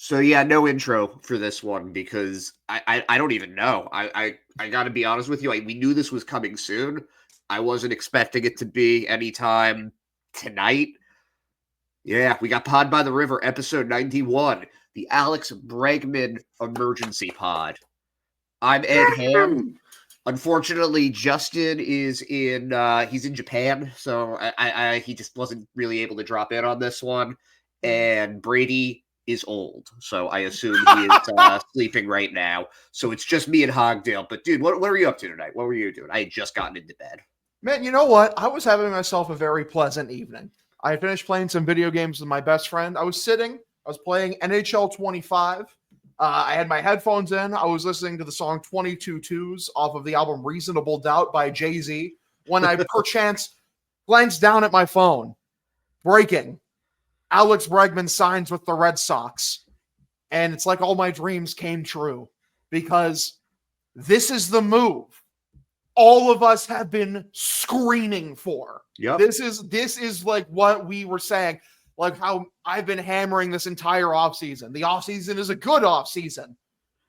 So yeah, no intro for this one because I don't even know. I got to be honest with you. We knew this was coming soon. I wasn't expecting it to be anytime tonight. Yeah, we got Pod by the River, episode 91, the Alex Bregman emergency pod. I'm Ed Ham. Unfortunately, Justin is he's in Japan, so he just wasn't really able to drop in on this one. And Brady is old, so I assume he is sleeping right now. So it's just me and Hogdale. But dude, what were you up to tonight? What were you doing? I had just gotten into bed. Man, you know what? I was having myself a very pleasant evening. I finished playing some video games with my best friend. I was playing NHL 25. I had my headphones in. I was listening to the song 22 Twos off of the album Reasonable Doubt by Jay-Z when I perchance glanced down at my phone. Breaking. Alex Bregman signs with the Red Sox. And it's like all my dreams came true because this is the move all of us have been screaming for. Yep. This is like what we were saying, like how I've been hammering this entire offseason. The offseason is a good offseason,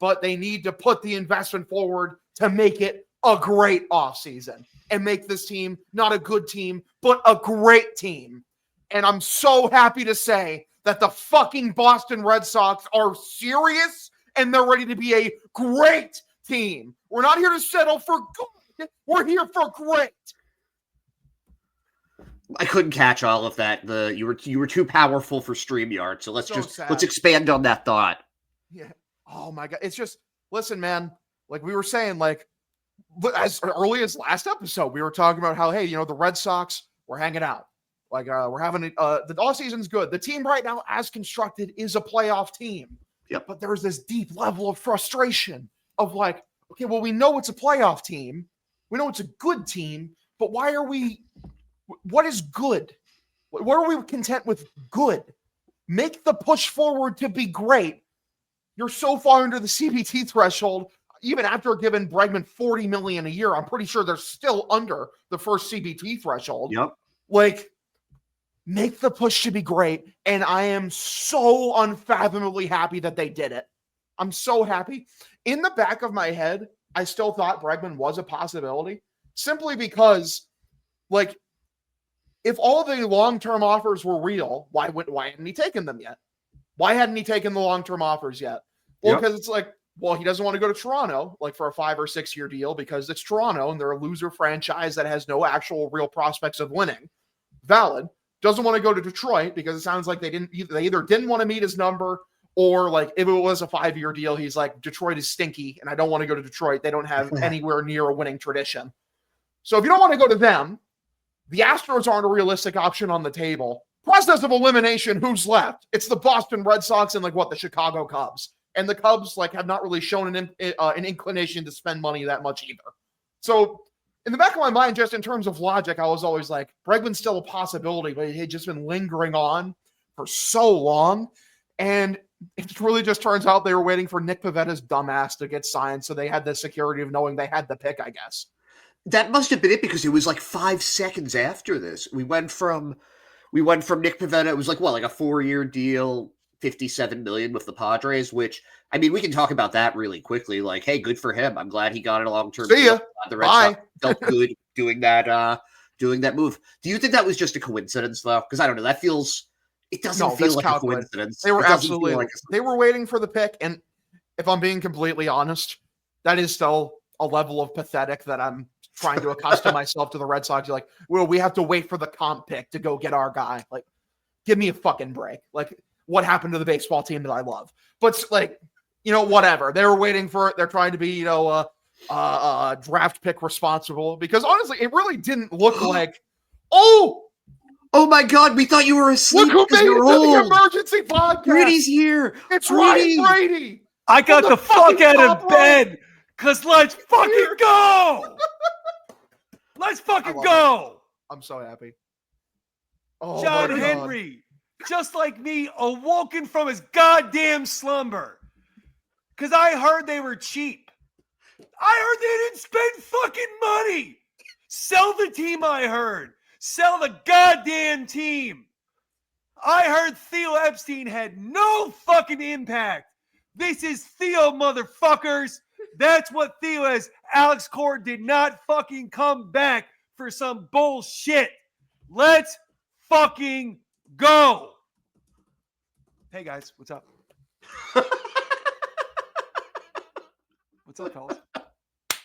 but they need to put the investment forward to make it a great offseason and make this team not a good team, but a great team. And I'm so happy to say that the fucking Boston Red Sox are serious and they're ready to be a great team. We're not here to settle for good. We're here for great. I couldn't catch all of that. You were too powerful for StreamYard, so let's expand on that thought. Yeah. Oh my God. It's just, listen, man, like we were saying, like as early as last episode, we were talking about how, hey, the Red Sox, we're hanging out. Like we're having the all season's good. The team right now, as constructed, is a playoff team. Yep. But there's this deep level of frustration of like, okay, well, we know it's a playoff team. We know it's a good team, but what is good? What are we content with good? Make the push forward to be great. You're so far under the CBT threshold, even after giving Bregman $40 million a year, I'm pretty sure they're still under the first CBT threshold. Yep. Like, make the push to be great. And I am so unfathomably happy that they did it. I'm so happy. In the back of my head, I still thought Bregman was a possibility simply because, like, if all the long-term offers were real, why hadn't he taken them yet? Why hadn't he taken the long-term offers yet? Well, because It's like, well, he doesn't want to go to Toronto, like for a 5 or 6 year deal because it's Toronto and they're a loser franchise that has no actual real prospects of winning. Valid. Doesn't want to go to Detroit because it sounds like they either didn't want to meet his number or like if it was a 5-year deal, he's like, Detroit is stinky and I don't want to go to Detroit. They don't have anywhere near a winning tradition. So if you don't want to go to them, the Astros aren't a realistic option on the table. Process of elimination, who's left? It's the Boston Red Sox and the Chicago Cubs. And the Cubs have not really shown an inclination to spend money that much either. So in the back of my mind, just in terms of logic, I was always like, Bregman's still a possibility, but he had just been lingering on for so long. And it really just turns out they were waiting for Nick Pavetta's dumbass to get signed, so they had the security of knowing they had the pick, I guess. That must have been it because it was like 5 seconds after this. We went from Nick Pivetta. It was like a 4-year deal, $57 million with the Padres. Which I mean, we can talk about that really quickly. Like, hey, good for him. I'm glad he got a long-term deal. See ya. The Red Sox felt good doing that move. Do you think that was just a coincidence though? Because I don't know. It doesn't feel like a coincidence. They were absolutely they were waiting for the pick, and if I'm being completely honest, that is still a level of pathetic that I'm trying to accustom myself to the Red Sox. You're like, well, we have to wait for the comp pick to go get our guy. Like, give me a fucking break. Like, what happened to the baseball team that I love? But whatever. They were waiting for it. They're trying to be, draft pick responsible because honestly, it really didn't look like, oh my God, we thought you were asleep. Look who made it to the emergency podcast. Brady's here. It's Ryan Brady. I got the fuck out of bed because let's fucking go. Let's fucking go. I'm so happy. John Henry, just like me, awoken from his goddamn slumber. Because I heard they were cheap. I heard they didn't spend fucking money. Sell the team, I heard. Sell the goddamn team. I heard Theo Epstein had no fucking impact. This is Theo, motherfuckers. That's what Theo is. Alex Cora did not fucking come back for some bullshit. Let's fucking go. Hey, guys. What's up? What's up, fellas?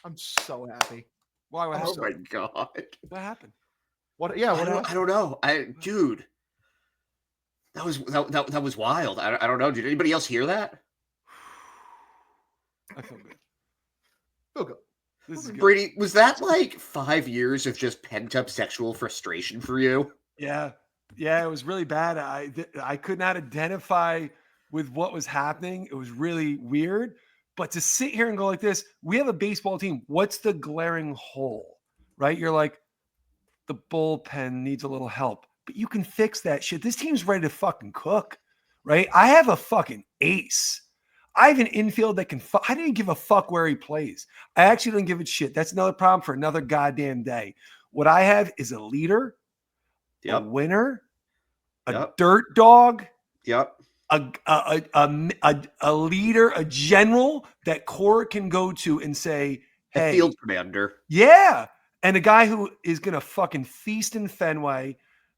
I'm so happy. Why? What happened? Oh my god! What happened? What? Yeah. What? I don't know. Dude, that was wild. I don't know. Did anybody else hear that? I feel good. Feel good. This is good. Brady, was that like 5 years of just pent up sexual frustration for you? Yeah. Yeah, it was really bad. I could not identify with what was happening. It was really weird. But to sit here and go like this, we have a baseball team. What's the glaring hole? Right? You're like, the bullpen needs a little help. But you can fix that shit. This team's ready to fucking cook. Right? I have a fucking ace. I have an infield that can I didn't give a fuck where he plays. I actually didn't give a shit. That's another problem for another goddamn day. What I have is a leader, a winner, a dirt dog, a leader, a general that Cora can go to and say, hey, a field commander. Yeah. And a guy who is going to fucking feast in Fenway.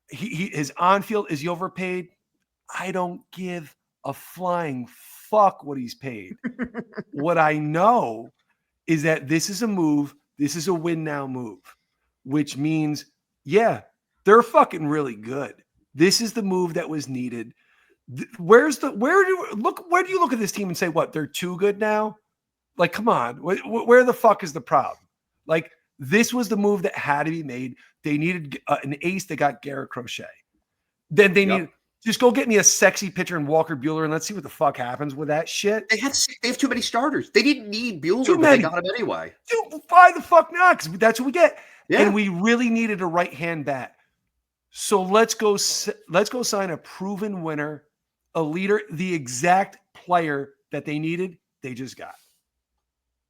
His on-field, is he overpaid? I don't give a flying fuck what he's paid. What I know is that this is a move. This is a win now move, which means, yeah, they're fucking really good. This is the move that was needed. Where do you look at this team and say, what, they're too good now? Like, come on, where the fuck is the problem? Like, this was the move that had to be made. They needed an ace. They got Garrett Crochet. Then they need just go get me a sexy pitcher in Walker Buehler and let's see what the fuck happens with that shit. They have too many starters. They didn't need Buehler, but they got him anyway. Dude, why the fuck not? Because that's what we get. Yeah. And we really needed a right-hand bat. So let's go sign a proven winner, a leader, the exact player that they needed. They just got.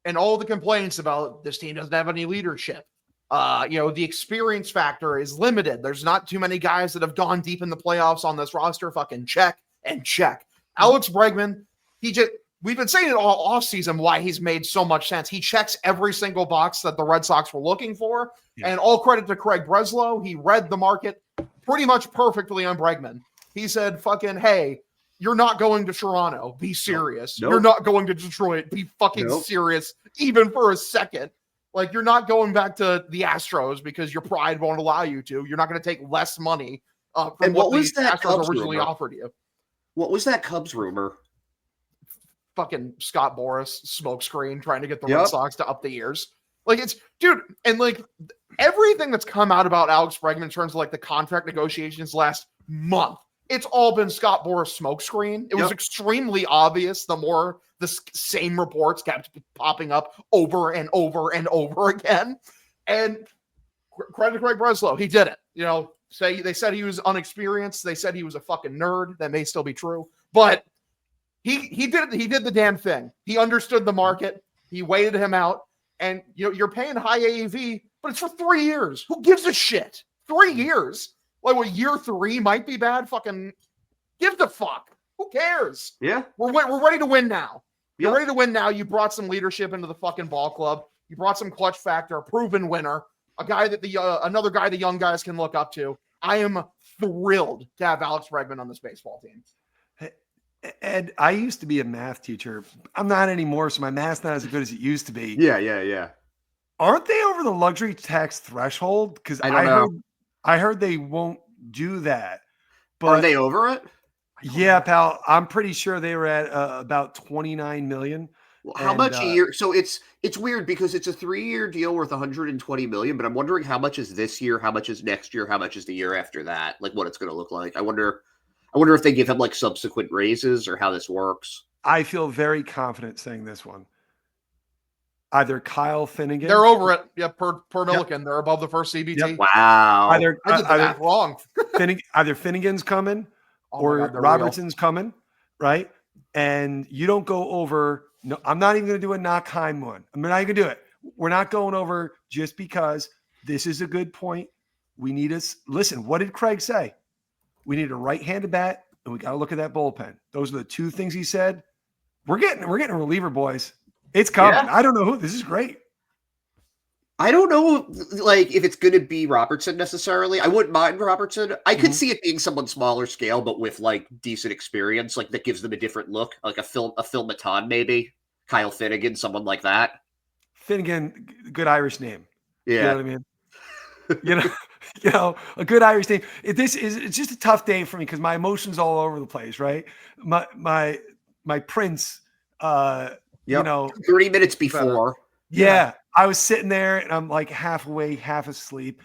And all the complaints about this team doesn't have any leadership. The experience factor is limited. There's not too many guys that have gone deep in the playoffs on this roster. Fucking check and check. Alex Bregman, we've been saying it all offseason why he's made so much sense. He checks every single box that the Red Sox were looking for. Yeah. And all credit to Craig Breslow. He read the market pretty much perfectly on Bregman. He said, fucking, hey, you're not going to Toronto. Be serious. Nope. You're not going to Detroit. Be fucking serious, even for a second. Like, you're not going back to the Astros because your pride won't allow you to. You're not going to take less money from what the Astros originally offered you. What was that Cubs rumor? Fucking Scott Boras smokescreen trying to get the Red Sox to up the years. Like, it's, dude, and like everything that's come out about Alex Bregman in terms of like the contract negotiations last month, it's all been Scott Boras smokescreen. It was extremely obvious the more the same reports kept popping up over and over and over again. And credit to Craig Breslow, he did it. They said he was unexperienced. They said he was a fucking nerd. That may still be true, but he did it. He did the damn thing. He understood the market. He waited him out. And you're paying high AAV, but it's for 3 years. Who gives a shit? 3 years. Like, what, year 3 might be bad? Fucking give the fuck. Who cares? Yeah. We're ready to win now. You're ready to win now. You brought some leadership into the fucking ball club. You brought some clutch factor, a proven winner, a guy that another guy the young guys can look up to. I am thrilled to have Alex Bregman on this baseball team. Ed, I used to be a math teacher. I'm not anymore, so my math's not as good as it used to be. Yeah. Aren't they over the luxury tax threshold? Because I heard they won't do that. But are they over it? Yeah, pal. I'm pretty sure they were at about $29 million. Well, how much a year? So it's weird because it's a 3-year deal worth $120 million, but I'm wondering how much is this year, how much is next year, how much is the year after that, like what it's going to look like. I wonder if they give him like subsequent raises or how this works. I feel very confident saying this one. Either Kyle Finnegan. They're over it. Yeah, per Milliken. They're above the first CBT. Yep. Wow. I did the math wrong. Either Finnegan's coming or Robertson's coming, right? And you don't go over. No, I'm not even going to do a Knockheim one. I'm not even going to do it. We're not going over just because this is a good point. We need us. Listen, what did Craig say? We need a right-handed bat, and we got to look at that bullpen. Those are the two things he said. We're getting a reliever, boys. It's coming. Yeah. I don't know who. This is great. I don't know, like, if it's going to be Robertson necessarily. I wouldn't mind Robertson. I could see it being someone smaller scale, but with like decent experience, like that gives them a different look, like a Phil Maton maybe, Kyle Finnegan, someone like that. Finnegan, good Irish name. Yeah, You know what I mean? A good Irish name. It's just a tough day for me because my emotions all over the place, right? My prince, 30 minutes before. Yeah, I was sitting there and I'm like half awake, half asleep,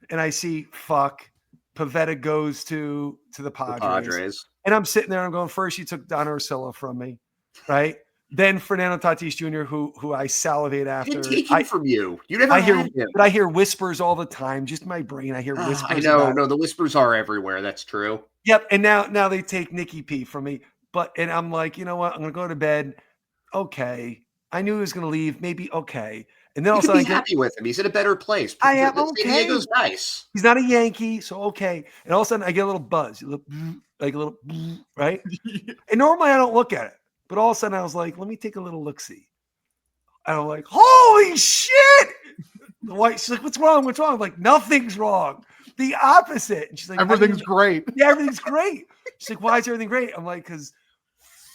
and I see Pivetta goes to the Padres. And I'm sitting there and I'm going, first you took Don Ursillo from me, right? Then Fernando Tatis Jr., who I salivate after. He didn't take him from you. You never had him. But I hear whispers all the time, just in my brain. I hear whispers. I know. No, the whispers are everywhere. That's true. Yep. And now they take Nicky P from me. And I'm like, you know what? I'm going to go to bed. Okay. I knew he was going to leave. Maybe okay. And then you also can be happy with him. He's in a better place. I am okay. San Diego's nice. He's not a Yankee, so okay. And all of a sudden, I get a little buzz, like a little, right? And normally I don't look at it, but all of a sudden I was like, let me take a little look-see. And I'm like, holy shit! The wife, she's like, what's wrong? What's wrong? I'm like, nothing's wrong. The opposite. And she's like, everything's great. Yeah, everything's great. She's like, why is everything great? I'm like, because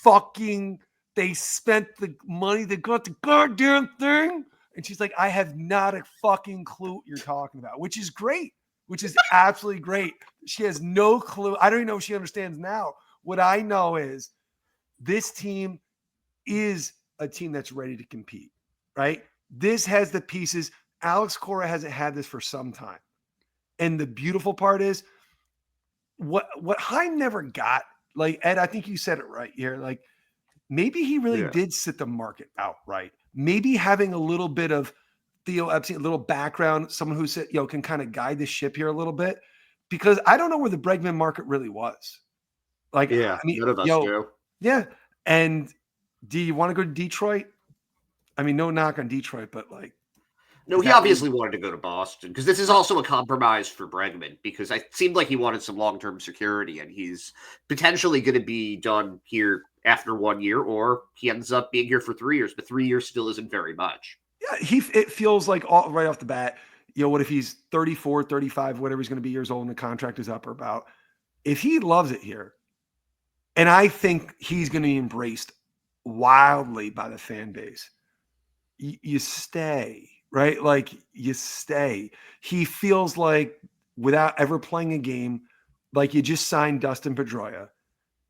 fucking they spent the money, they got the goddamn thing. And she's like, I have not a fucking clue what you're talking about, which is great, which is absolutely great. She has no clue. I don't even know if she understands now. What I know is this team is a team that's ready to compete, right? This has the pieces. Alex Cora hasn't had this for some time. And the beautiful part is what Heim never got, like, Ed, I think you said it right here. Like, maybe he really did sit the market out right. Maybe having a little bit of Theo Epstein, a little background, someone who said, can kind of guide the ship here a little bit, because I don't know where the Bregman market really was. Like, I mean, none of us do. Yeah. And do you want to go to Detroit? I mean, no knock on Detroit, but like, no, he obviously wanted to go to Boston because this is also a compromise for Bregman because it seemed like he wanted some long-term security and he's potentially going to be done here after 1 year, or he ends up being here for 3 years, but 3 years still isn't very much. Yeah, it feels like right off the bat, what if he's 34, 35, whatever he's going to be years old and the contract is up or about. If he loves it here, and I think he's going to be embraced wildly by the fan base, you stay, right? Like, you stay. He feels like, without ever playing a game, like you just signed Dustin Pedroia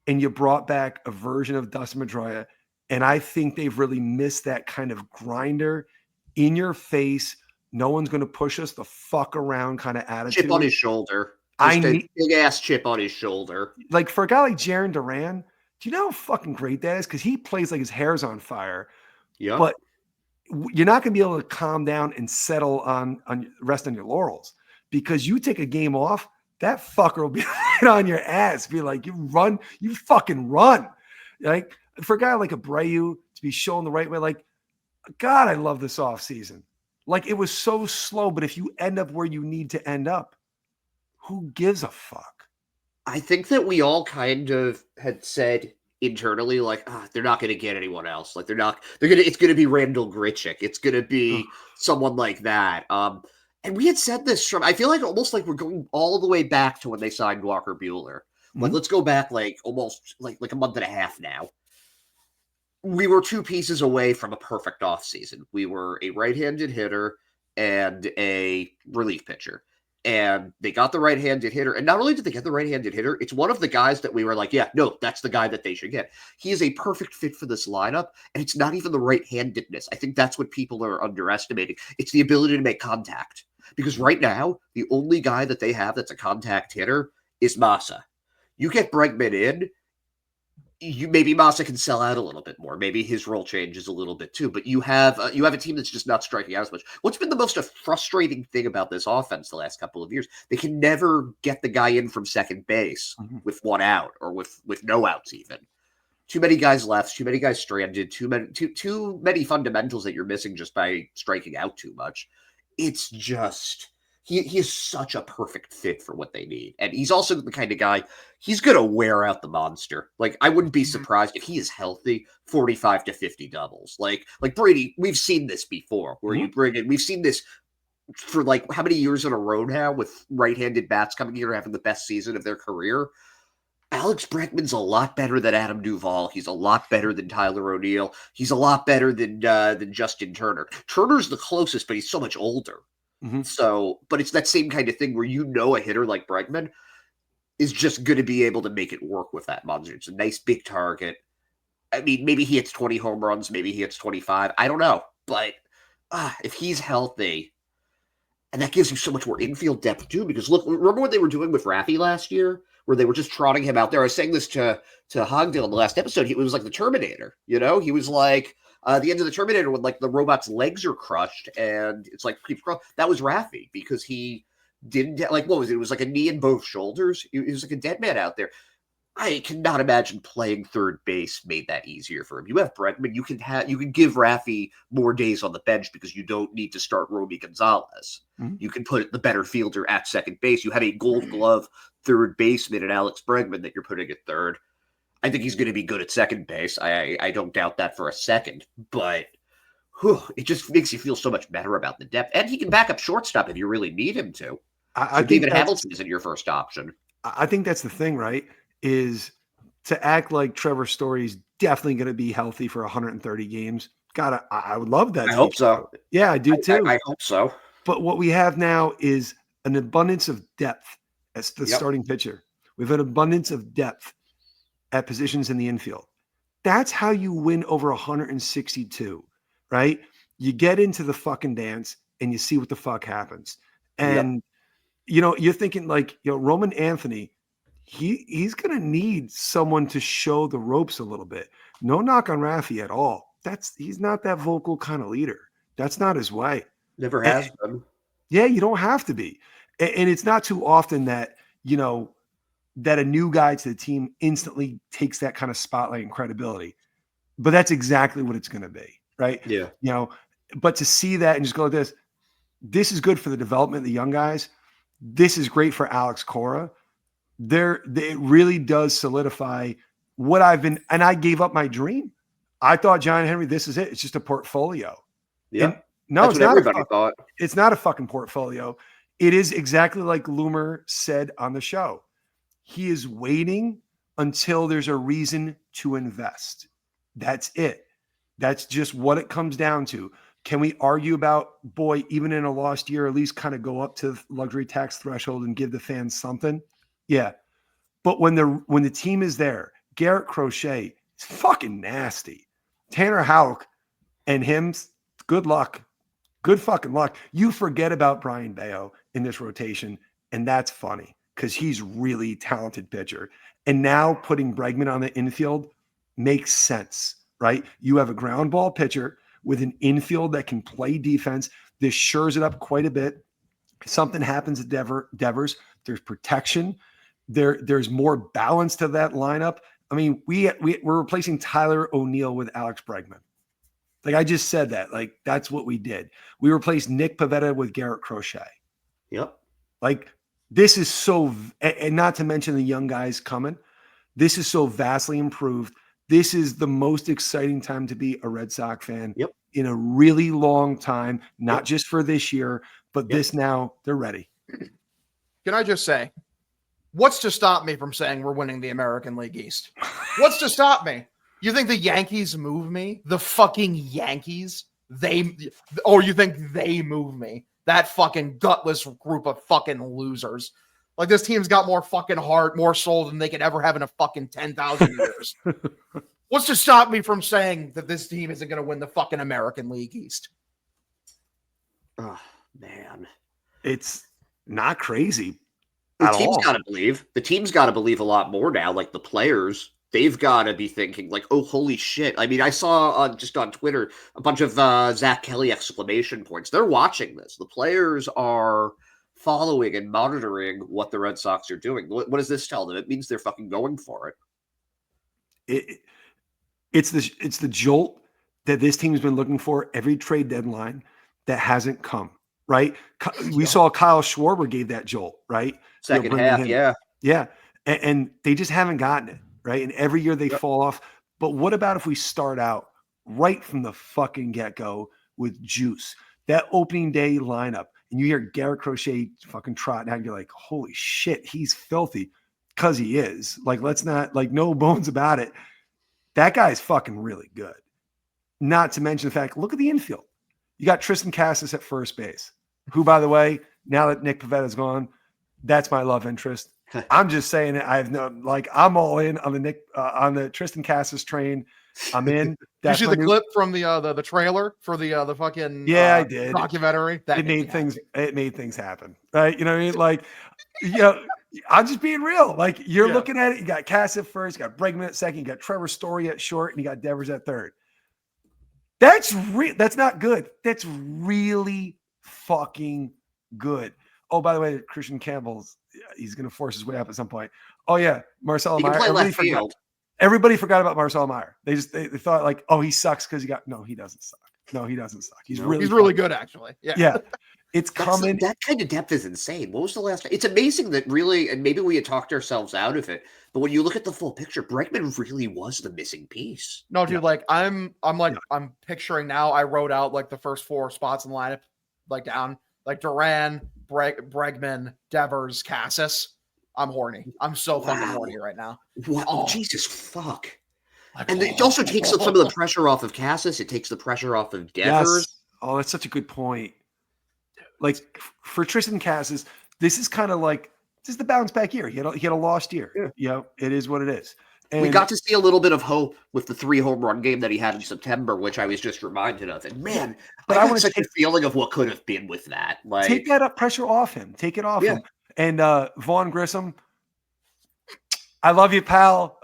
and you brought back a version of Dustin Pedroia. And I think they've really missed that kind of grinder, in your face, no one's going to push us the fuck around kind of attitude. Chip on his shoulder. Big ass chip on his shoulder. Like, for a guy like Jarren Duran, do you know how fucking great that is? Because he plays like his hair's on fire. Yeah. But you're not going to be able to calm down and settle on rest on your laurels, because you take a game off, that fucker will be right on your ass. Be like, you fucking run. Like, for a guy like Abreu to be shown the right way, like, God, I love this offseason. Like, it was so slow, but if you end up where you need to end up, who gives a fuck? I think that we all kind of had said internally, like, they're not going to get anyone else. Like, it's going to be Randall Grichuk. It's going to be someone like that. And we had said this I feel like almost like we're going all the way back to when they signed Walker Buehler. Like, let's go back like almost like a month and a half now. We were 2 pieces away from a perfect offseason. We were a right-handed hitter and a relief pitcher. And they got the right-handed hitter. And not only did they get the right-handed hitter, it's one of the guys that we were like, yeah, no, that's the guy that they should get. He is a perfect fit for this lineup. And it's not even the right-handedness. I think that's what people are underestimating. It's the ability to make contact. Because right now, the only guy that they have that's a contact hitter is Massa. You get Bregman in, maybe Massa can sell out a little bit more. Maybe his role changes a little bit too. But you have a team that's just not striking out as much. What's been the most frustrating thing about this offense the last couple of years? They can never get the guy in from second base with 1 out or with no outs even. Too many guys left. Too many guys stranded. Too many fundamentals that you're missing just by striking out too much. It's just he is such a perfect fit for what they need. And he's also the kind of guy, he's going to wear out the monster. Like, I wouldn't be surprised if he is healthy, 45 to 50 doubles. Like Brady, we've seen this before where you bring in, we've seen this for like how many years in a row now with right-handed bats coming here having the best season of their career. Alex Bregman's a lot better than Adam Duvall. He's a lot better than Tyler O'Neill. He's a lot better than Justin Turner. Turner's the closest, but he's so much older. So, but it's that same kind of thing where a hitter like Bregman is just going to be able to make it work with that monster. It's a nice big target. I mean, maybe he hits 20 home runs, maybe he hits 25. I don't know. But if he's healthy, and that gives you so much more infield depth too, because look, remember what they were doing with Raffy last year, where they were just trotting him out there. I was saying this to Hogdale in the last episode. He was like the Terminator, he was like the end of the Terminator when like the robot's legs are crushed and it's like that was Raffy because he didn't what was it? It was like a knee in both shoulders. He was like a dead man out there. I cannot imagine playing third base made that easier for him. You have Bregman, you can give Raffy more days on the bench because you don't need to start Romy Gonzalez. You can put the better fielder at second base. You have a Gold Glove third baseman in Alex Bregman that you're putting at third. I think he's going to be good at second base. I don't doubt that for a second, but it just makes you feel so much better about the depth. And he can back up shortstop if you really need him to. I think David Hamilton isn't your first option. I think that's the thing, right? Is to act like Trevor Story's definitely going to be healthy for 130 games. God, I would love that. I hope so. Yeah, I do too. I hope so. But what we have now is an abundance of depth as the starting pitcher. We have an abundance of depth at positions in the infield. That's how you win over 162, right? You get into the fucking dance and you see what the fuck happens. And, you're thinking like, Roman Anthony, he's going to need someone to show the ropes a little bit. No knock on Raffy at all. He's not that vocal kind of leader. That's not his way. Never has been. Yeah, you don't have to be. And it's not too often that, that a new guy to the team instantly takes that kind of spotlight and credibility. But that's exactly what it's going to be, right? Yeah. But to see that and just go like this is good for the development of the young guys. This is great for Alex Cora. It really does solidify what I've been, and I gave up my dream. I thought John Henry, this is it. It's just a portfolio. Yeah. And no, it's not everybody thought. It's not a fucking portfolio. It is exactly like Loomer said on the show. He is waiting until there's a reason to invest. That's it. That's just what it comes down to. Can we argue about, even in a lost year, at least kind of go up to the luxury tax threshold and give the fans something? Yeah. But when the team is there, Garrett Crochet is fucking nasty. Tanner Houck and him, good luck. Good fucking luck. You forget about Brian Bayo in this rotation, and that's funny because he's really talented pitcher. And now putting Bregman on the infield makes sense, right? You have a ground ball pitcher with an infield that can play defense. This shores it up quite a bit. Something happens at Devers. There's protection. There's more balance to that lineup. I mean, we're replacing Tyler O'Neill with Alex Bregman. Like I just said that. Like that's what we did. We replaced Nick Pivetta with Garrett Crochet. Yep. Like this is so, and not to mention the young guys coming. This is so vastly improved. This is the most exciting time to be a Red Sox fan in a really long time, not just for this year, but this now they're ready. Can I just say, what's to stop me from saying we're winning the American League East? What's to stop me? You think the Yankees move me? The fucking Yankees? Or you think they move me? That fucking gutless group of fucking losers. Like this team's got more fucking heart, more soul than they could ever have in a fucking 10,000 years. What's to stop me from saying that this team isn't going to win the fucking American League East? Oh, man. It's not crazy. The team's got to believe. The team's got to believe a lot more now. Like the players, they've got to be thinking like, oh, holy shit. I mean, I saw just on Twitter a bunch of Zach Kelly exclamation points. They're watching this. The players are following and monitoring what the Red Sox are doing. What does this tell them? It means they're fucking going for it. It's the jolt that this team's been looking for every trade deadline that hasn't come. right? We saw Kyle Schwarber gave that jolt, right? Second bringing half, him. yeah. Yeah. And they just haven't gotten it, right? And every year they fall off. But what about if we start out right from the fucking get-go with juice? That opening day lineup, and you hear Garrett Crochet fucking trotting out, and you're like, holy shit, he's filthy. Because he is. Like, let's not, like, no bones about it. That guy's fucking really good. Not to mention the fact, look at the infield. You got Tristan Cassis at first base, who, by the way, now that Nick Pavetta's gone, that's my love interest. I'm just saying it. I have no, like, I'm all in on the Tristan Cassis train. I'm in. Did you see the clip from the trailer for the fucking I did documentary? That it made things happen, right? You know what I mean? Like, I'm just being real. Like, you're looking at it. You got Cass at first, you got Bregman at second, you got Trevor Story at short, and you got Devers at third. That's not good. That's really fucking good. Oh, by the way, Christian Campbell's he's going to force his way up at some point. Oh yeah, Marcelo Meyer. Everybody forgot about Marcelo Meyer. They thought like, oh, he sucks because no, he doesn't suck. No, he doesn't suck. He's really good actually. Yeah. It's coming. That kind of depth is insane. What was the last time? It's amazing that really, and maybe we had talked ourselves out of it, but when you look at the full picture, Bregman really was the missing piece. No, dude, like I'm picturing now. I wrote out like the first 4 spots in the lineup, like down, like Duran, Bregman, Devers, Cassis. I'm horny. I'm so fucking horny right now. Wow. Oh, Jesus fuck. And it also takes some of the pressure off of Cassis. It takes the pressure off of Devers. Yes. Oh, that's such a good point. Like for Tristan Cassis, this is kind of like the bounce back year. He had a lost year. Yeah. It is what it is. And we got to see a little bit of hope with the 3 home run game that he had in September, which I was just reminded of. And man, but I want such a feeling of what could have been with that. Like, take that up pressure off him. Take it off him. And Vaughn Grissom, I love you, pal.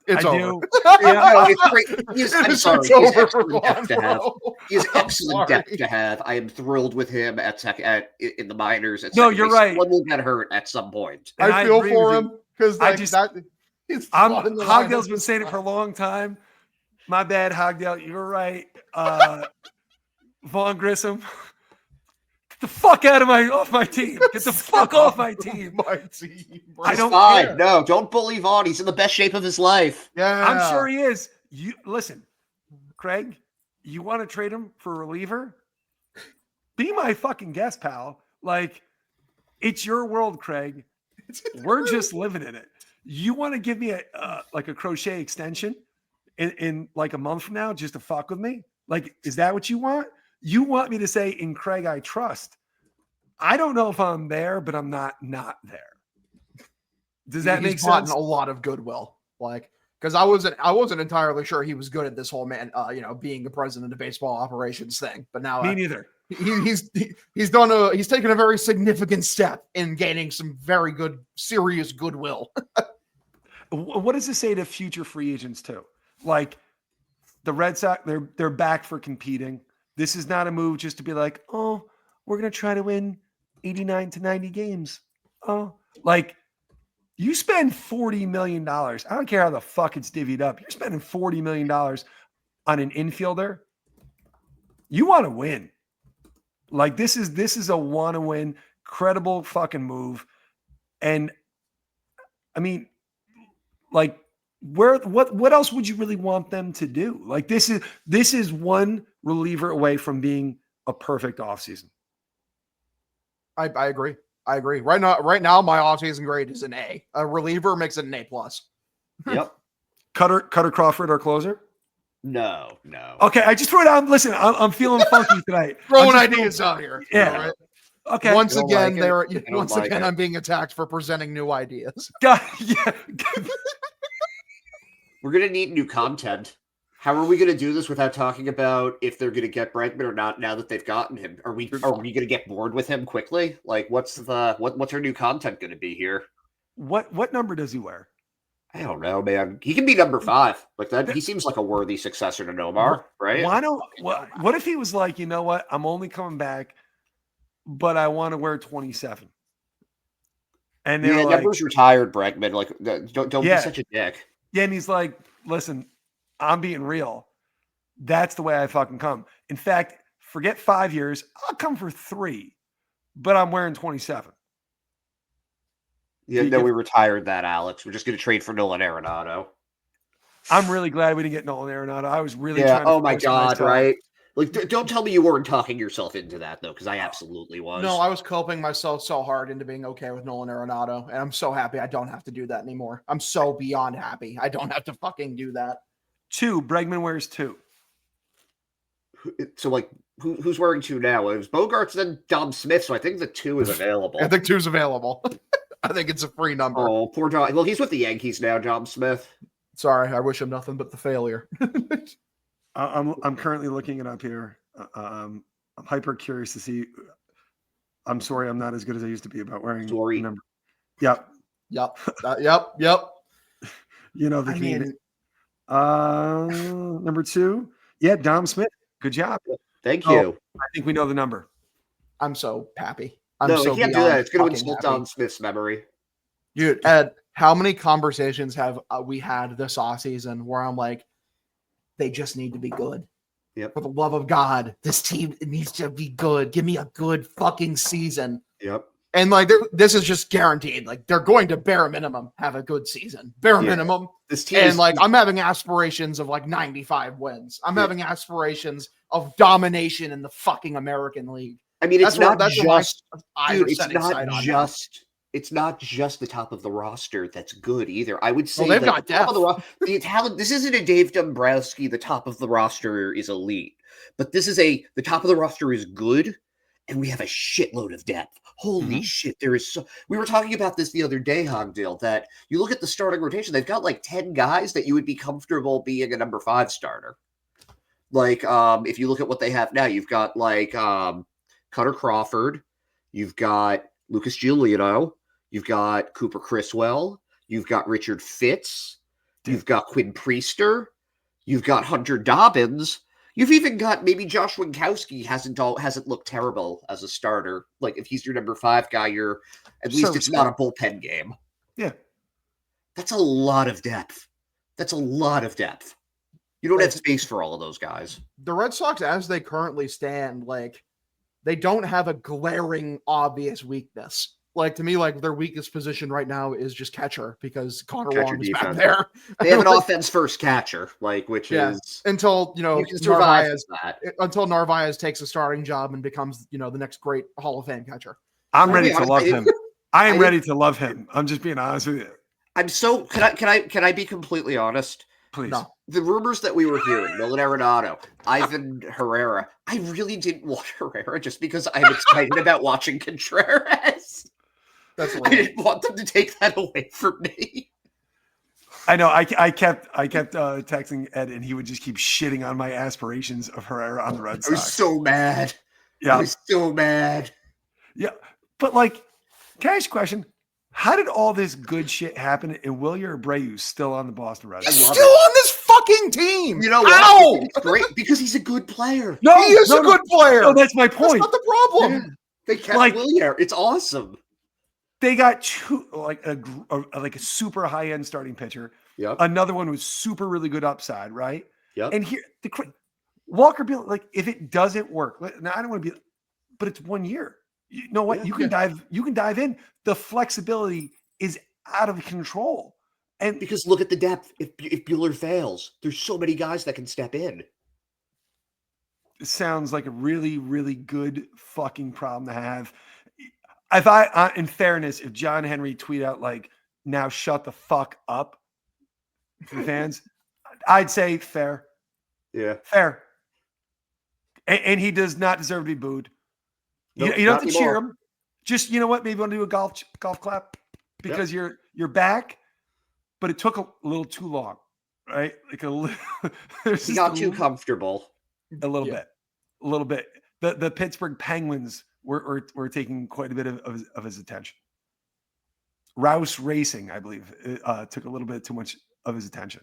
It's over. Do. No, it's great. I'm sorry. He's excellent depth to have. He is excellent depth to have. I am thrilled with him in the minors. No, you're right. Someone will get hurt at some point. I feel for him because Hogdale's been saying it for a long time. My bad, Hogdale. You're right. Vaughn Grissom, get the fuck out of my team. Get the fuck off my team. I don't care. No, don't bully Vaughn. He's in the best shape of his life. Yeah, I'm sure he is. You listen, Craig. You want to trade him for a reliever? Be my fucking guest, pal. Like, it's your world, Craig. We're just living in it. You want to give me a Crochet extension in like a month from now just to fuck with me? Like, is that what you want? You want me to say, in Craig, I trust. I don't know if I'm there, but I'm not there. Does that make sense? A lot of goodwill, like, because I wasn't entirely sure he was good at this whole being the president of baseball operations thing. But now me neither. He's taken a very significant step in gaining some very good, serious goodwill. What does this say to future free agents too? Like the Red Sox, they're back for competing. This is not a move just to be like, oh, we're going to try to win 89 to 90 games. Oh, like you spend $40 million. I don't care how the fuck it's divvied up. You're spending $40 million on an infielder. You want to win. Like this is a want to win, credible fucking move. And I mean, like what else would you really want them to do? Like this is one reliever away from being a perfect offseason. I agree. Right now, my offseason grade is an A. A reliever makes it an A+. Yep. Cutter Crawford, our closer. No. Okay, I just threw it out. Listen, I'm feeling funky tonight. Throwing ideas out here. Yeah. Right? Okay. Once again, I'm being attacked for presenting new ideas. God, yeah. We're gonna need new content. How are we gonna do this without talking about if they're gonna get Bregman or not? Now that they've gotten him, are we gonna get bored with him quickly? Like, what's our new content gonna be here? What number does he wear? I don't know, man. He can be number 5. Like that, he seems like a worthy successor to Nomar, right? What if he was like, you know what? I'm only coming back, but I want to wear 27. And they're like, Devers retired, Bregman. Like, don't be such a dick. Yeah, and he's like, listen, I'm being real. That's the way I fucking come. In fact, forget 5 years. I'll come for 3, but I'm wearing 27. Yeah, no, we retired that, Alex. We're just going to trade for Nolan Arenado. I'm really glad we didn't get Nolan Arenado. I was really Yeah. trying to Oh my force God! myself. Right? Like, don't tell me you weren't talking yourself into that though, because I absolutely was. No, I was coping myself so hard into being okay with Nolan Arenado, and I'm so happy I don't have to do that anymore. I'm so beyond happy. I don't have to fucking do that. 2. Bregman wears 2. So, like, who's wearing 2 now? It was Bogarts and then Dom Smith, so I think the 2 is available. I think 2's available. I think it's a free number. Oh, poor Dom. Well, he's with the Yankees now, Dom Smith. Sorry, I wish him nothing but the failure. I'm currently looking it up here. I'm hyper curious to see. I'm sorry, I'm not as good as I used to be about wearing Sorry. number. Yep. Yep. You know the community. Number 2. Yeah, Dom Smith. Good job. Thank you. I think we know the number. I'm so happy. No, so you can't do that. It's going to fucking insult happy. Dom Smith's memory. Dude, Ed, how many conversations have we had this offseason where I'm like, they just need to be good? Yep. For the love of God, this team needs to be good. Give me a good fucking season. Yep. And like, this is just guaranteed. Like, they're going to bare minimum have a good season. Bare minimum. This team And like, I'm having aspirations of like 95 wins. I'm having aspirations of domination in the fucking American League. I mean, it's not just it's not just the top of the roster that's good either. I would say they've got the top of depth. the talent. This isn't a Dave Dombrowski. The top of the roster is elite, but this is the top of the roster is good, and we have a shitload of depth. Holy shit, there is so. We were talking about this the other day, Hogdale. That you look at the starting rotation, they've got like 10 guys that you would be comfortable being a number 5 starter. Like, if you look at what they have now, you've got like Cutter Crawford, you've got Lucas Giolito, you've got Cooper Criswell, you've got Richard Fitz, you've got Quinn Priester, you've got Hunter Dobbins, you've even got maybe Josh Winkowski hasn't looked terrible as a starter. Like if he's your number 5 guy, you're at least it's not a bullpen game. Yeah, that's a lot of depth. That's a lot of depth. You don't have space for all of those guys. The Red Sox, as they currently stand, like they don't have a glaring, obvious weakness. Like to me, like their weakest position right now is just catcher because Connor Wong is back there. They have an offense first catcher, like is until you can survive until Narvaez takes a starting job and becomes the next great Hall of Fame catcher. I'm ready to love him. I am ready to love him. I'm just being honest with you. I'm so can I be completely honest? Please. No. The rumors that we were hearing, Nolan Arenado, Ivan Herrera, I really didn't want Herrera just because I'm excited about watching Contreras. I didn't want them to take that away from me. I know. I kept texting Ed, and he would just keep shitting on my aspirations of Herrera on the Red Sox. I was so mad. Yeah. I was so mad. Yeah. But like, can I ask you a question? How did all this good shit happen and Wilyer Abreu's still on the Boston Red Sox? He's still on this fucking team. You know what? It's great because he's a good player. No, he is a good player. No, that's my point. That's not the problem. Yeah. They kept Wilyer. It's awesome. They got two, like a super high end starting pitcher. Yep. Another one was super really good upside, right? Yep. And here Walker Buehler, like if it doesn't work, now I don't want to be, but it's 1 year. You know what? You can dive in. The flexibility is out of control. And because look at the depth. If Buehler fails, there's so many guys that can step in. It sounds like a really, really good fucking problem to have. If I, in fairness, if John Henry tweet out like, now shut the fuck up to the fans, I'd say fair. Yeah. Fair. And he does not deserve to be booed. Nope, you don't have to cheer him. Just, you know what? Maybe you want to do a golf clap because you're back, but it took a little too long, right? Like he got too comfortable. A little bit. The Pittsburgh Penguins were taking quite a bit of his attention. Rouse Racing, I believe, took a little bit too much of his attention.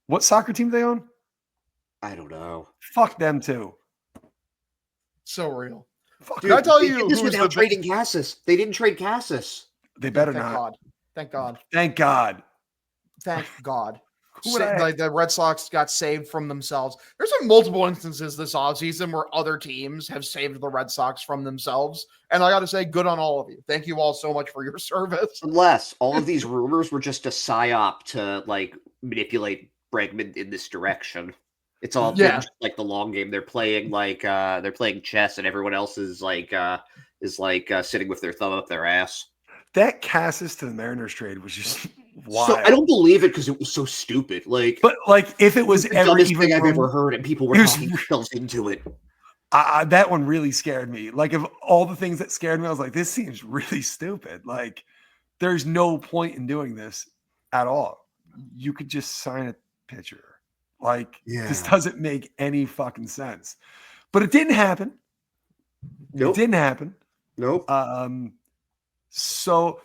What soccer team do they own? I don't know. Fuck them too. So real. Dude, can I tell you this without trading Cassis? They didn't trade Cassis. They better Thank not. God. Thank God. Thank God. Thank God. Like the Red Sox got saved from themselves. There's been multiple instances this offseason where other teams have saved the Red Sox from themselves. And I got to say, good on all of you. Thank you all so much for your service. Unless all of these rumors were just a psyop to like manipulate Bregman in this direction. It's all been just like the long game. They're playing chess, and everyone else is sitting with their thumb up their ass. That Cassis to the Mariners trade was just wild. So I don't believe it because it was so stupid. But if it was the ever dumbest even thing I've ever heard, and people were talking themselves into it. That one really scared me. Like, of all the things that scared me, I was like, this seems really stupid. Like, there's no point in doing this at all. You could just sign a pitcher. Like, this doesn't make any fucking sense. But it didn't happen. Nope. It didn't happen. Nope. So,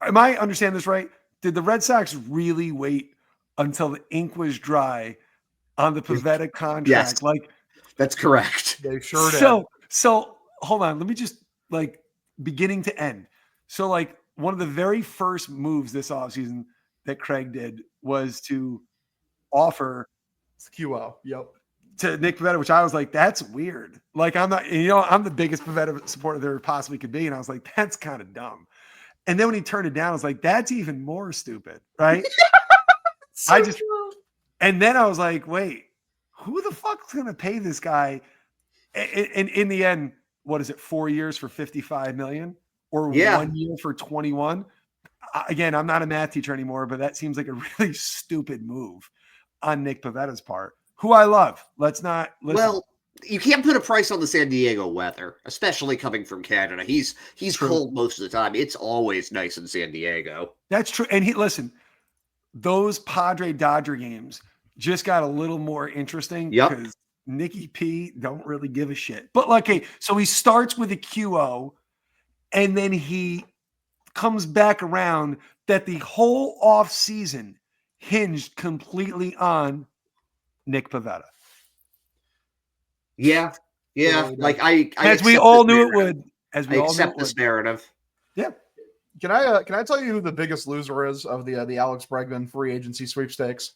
am I understanding this right? Did the Red Sox really wait until the ink was dry on the Pivetta contract? Yes. Like, that's correct. They sure did. So hold on. Let me just beginning to end. So one of the very first moves this offseason that Craig did was to offer QO. Yep. To Nick Pivetta, which I was like, that's weird. Like, I'm not, I'm the biggest Pivetta supporter there possibly could be. And I was like, that's kind of dumb. And then when he turned it down, I was like, that's even more stupid. Right. And then I was like, wait, who the fuck's going to pay this guy? And in the end, what is it? 4 years for $55 million or 1 year for 21. Again, I'm not a math teacher anymore, but that seems like a really stupid move on Nick Pivetta's part, who I love. Listen. Well, you can't put a price on the San Diego weather, especially coming from Canada. He's cold most of the time. It's always nice in San Diego. That's true. And those Padre Dodger games just got a little more interesting because Nicky P don't really give a shit. But so he starts with a QO and then he comes back around that the whole off season hinged completely on Nick Pivetta. Yeah. As we all knew it would. As we I all accept this narrative. Yeah. Can I tell you who the biggest loser is of the Alex Bregman free agency sweepstakes?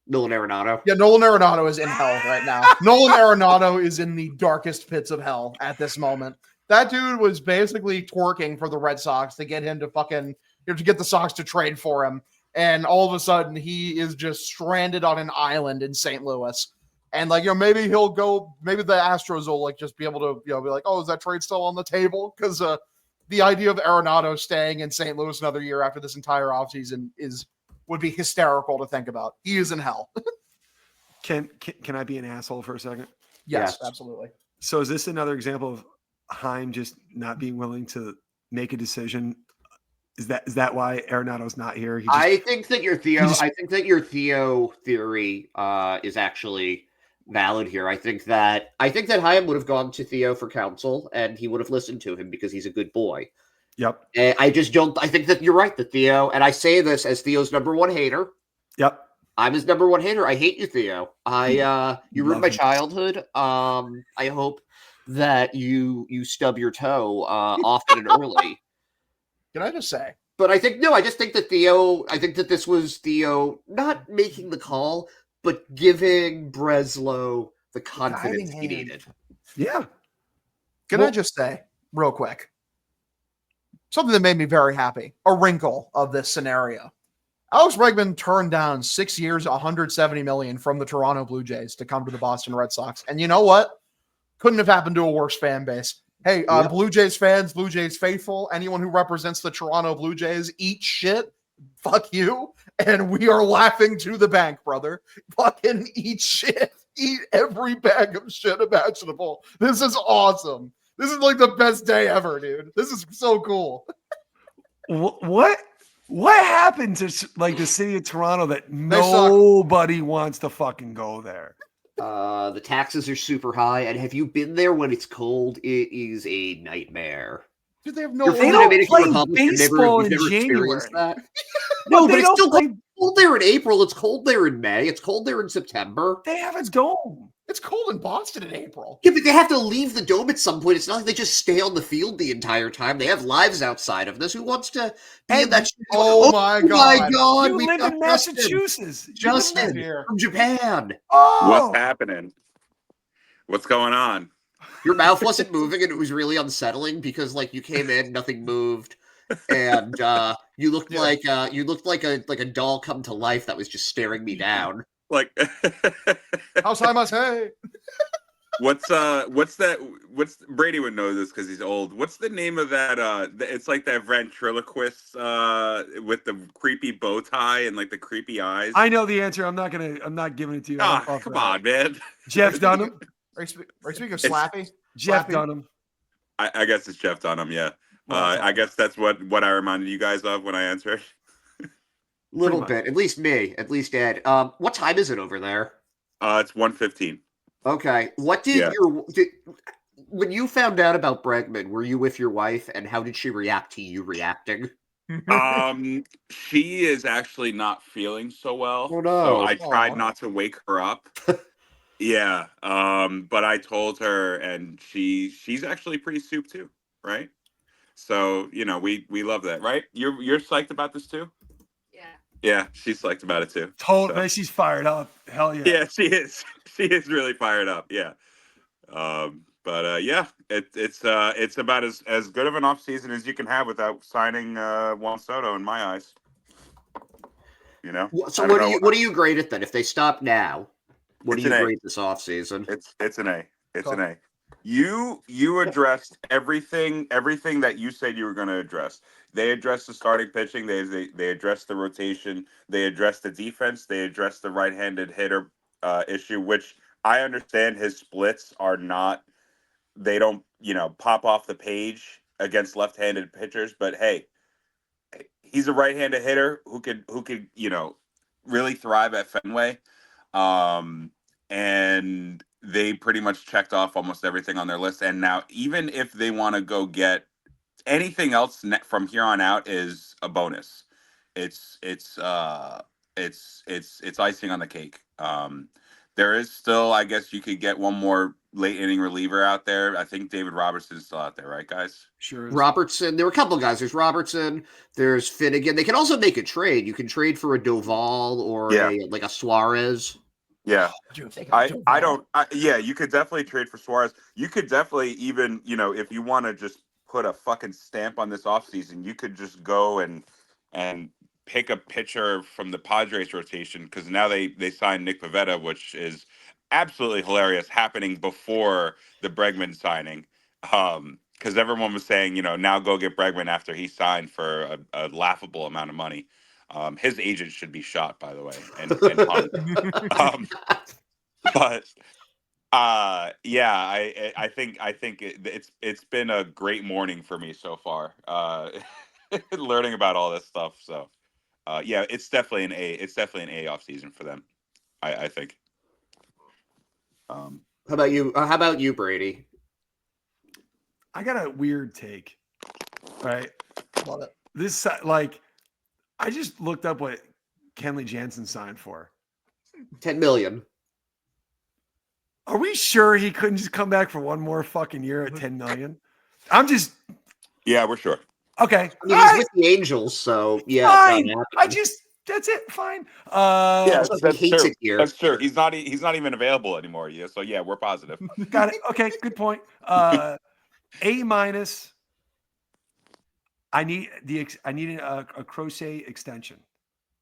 Nolan Arenado. Yeah, Nolan Arenado is in hell right now. Nolan Arenado is in the darkest pits of hell at this moment. That dude was basically twerking for the Red Sox to get him to to get the Sox to trade for him. And all of a sudden he is just stranded on an island in St. Louis. And maybe he'll go, maybe the Astros will just be able to, be like, oh, is that trade still on the table? Because the idea of Arenado staying in St. Louis another year after this entire offseason would be hysterical to think about. He is in hell. Can I be an asshole for a second? Yes, absolutely. So is this another example of Heim just not being willing to make a decision? Is that why Arenado's not here? I think that your Theo theory is actually valid here. I think that Heim would have gone to Theo for counsel and he would have listened to him because he's a good boy. Yep. And I think that you're right, that Theo, and I say this as Theo's number one hater. Yep. I'm his number one hater. I hate you, Theo. You ruined my childhood. I hope that you stub your toe often and early. Can I just say? But I think that this was Theo not making the call, but giving Breslow the confidence he needed. Yeah. Can I just say, real quick, something that made me very happy, a wrinkle of this scenario. Alex Bregman turned down 6 years, $170 million from the Toronto Blue Jays to come to the Boston Red Sox. And you know what? Couldn't have happened to a worse fan base. Hey, Blue Jays fans, Blue Jays faithful, anyone who represents the Toronto Blue Jays, eat shit. Fuck you. And we are laughing to the bank, brother. Fucking eat shit. Eat every bag of shit imaginable. This is awesome. This is the best day ever, dude. This is so cool. What happened to the city of Toronto that nobody wants to fucking go there? The taxes are super high, and have you been there when it's cold? It is a nightmare. Dude, they have no. They don't play baseball in January. No, but it's still cold there in April. It's cold there in May. It's cold there in September. They have a dome. It's cold in Boston in April. Yeah, but they have to leave the dome at some point. It's not like they just stay on the field the entire time. They have lives outside of this. Who wants to be in that? Oh my God. God! You live in Massachusetts. Justin here. from Japan. Oh, What's happening? What's going on? Your mouth wasn't moving, and it was really unsettling because, like, you came in, nothing moved, and you looked like a doll come to life that was just staring me down. Like, House I must say. what's Brady would know this because he's old. What's the name of that? It's like that ventriloquist with the creepy bow tie and like the creepy eyes. I know the answer. I'm not giving it to you. Oh, come on, man. Jeff Dunham. Are you speaking of Slappy? Jeff Slappy? Dunham. I guess it's Jeff Dunham. Yeah. Well, I guess that's what I reminded you guys of when I answered. Little bit, at least me, at least Ed. What time is it over there? It's 1:15. Okay. What did when you found out about Bregman, were you with your wife, and how did she react to you reacting? She is actually not feeling so well. Oh, no. So I tried not to wake her up. Yeah. But I told her, and she's actually pretty soup too, right? So, we love that, right? You're psyched about this too? Yeah, she's psyched about it too. Totally, she's fired up. Hell yeah. Yeah, she is. She is really fired up. Yeah. Yeah, it's about as good of an off season as you can have without signing Juan Soto in my eyes. So what do you grade it then? If they stop now, what do you grade this off season? It's an A. It's an A. You addressed everything that you said you were going to address. They addressed the starting pitching. They addressed the rotation. They addressed the defense. They addressed the right-handed hitter issue, which I understand his splits are not. They don't pop off the page against left-handed pitchers. But hey, he's a right-handed hitter who could really thrive at Fenway. And they pretty much checked off almost everything on their list. And now, even if they want to go get anything else from here on out, is a bonus. It's icing on the cake. There is still, I guess, you could get one more late inning reliever out there. I think David Robertson's still out there, right, guys? Sure is. Robertson. There were a couple of guys. There's Robertson. There's Finnegan. They can also make a trade. You can trade for a Doval or a Suarez. Yeah, you could definitely trade for Suarez. You could definitely even, if you want to just put a fucking stamp on this offseason, you could just go and pick a pitcher from the Padres rotation, because now they signed Nick Pivetta, which is absolutely hilarious, happening before the Bregman signing. Because everyone was saying, now go get Bregman after he signed for a laughable amount of money. His agent should be shot, by the way, and hung. I think it's been a great morning for me so far, learning about all this stuff. So, it's definitely an A. It's definitely an A off season for them, I think. How about you? How about you, Brady? I got a weird take. Right. Love it. This I just looked up what Kenley Jansen signed for. $10 million. Are we sure he couldn't just come back for one more fucking year at $10 million? Yeah, we're sure. Okay. I mean, he's with the Angels, so yeah. Fine. That's it. Fine. That's true. Here. That's true. He's not even available anymore. Yeah. So yeah, we're positive. Got it. Okay. Good point. A-. I need a Crochet extension.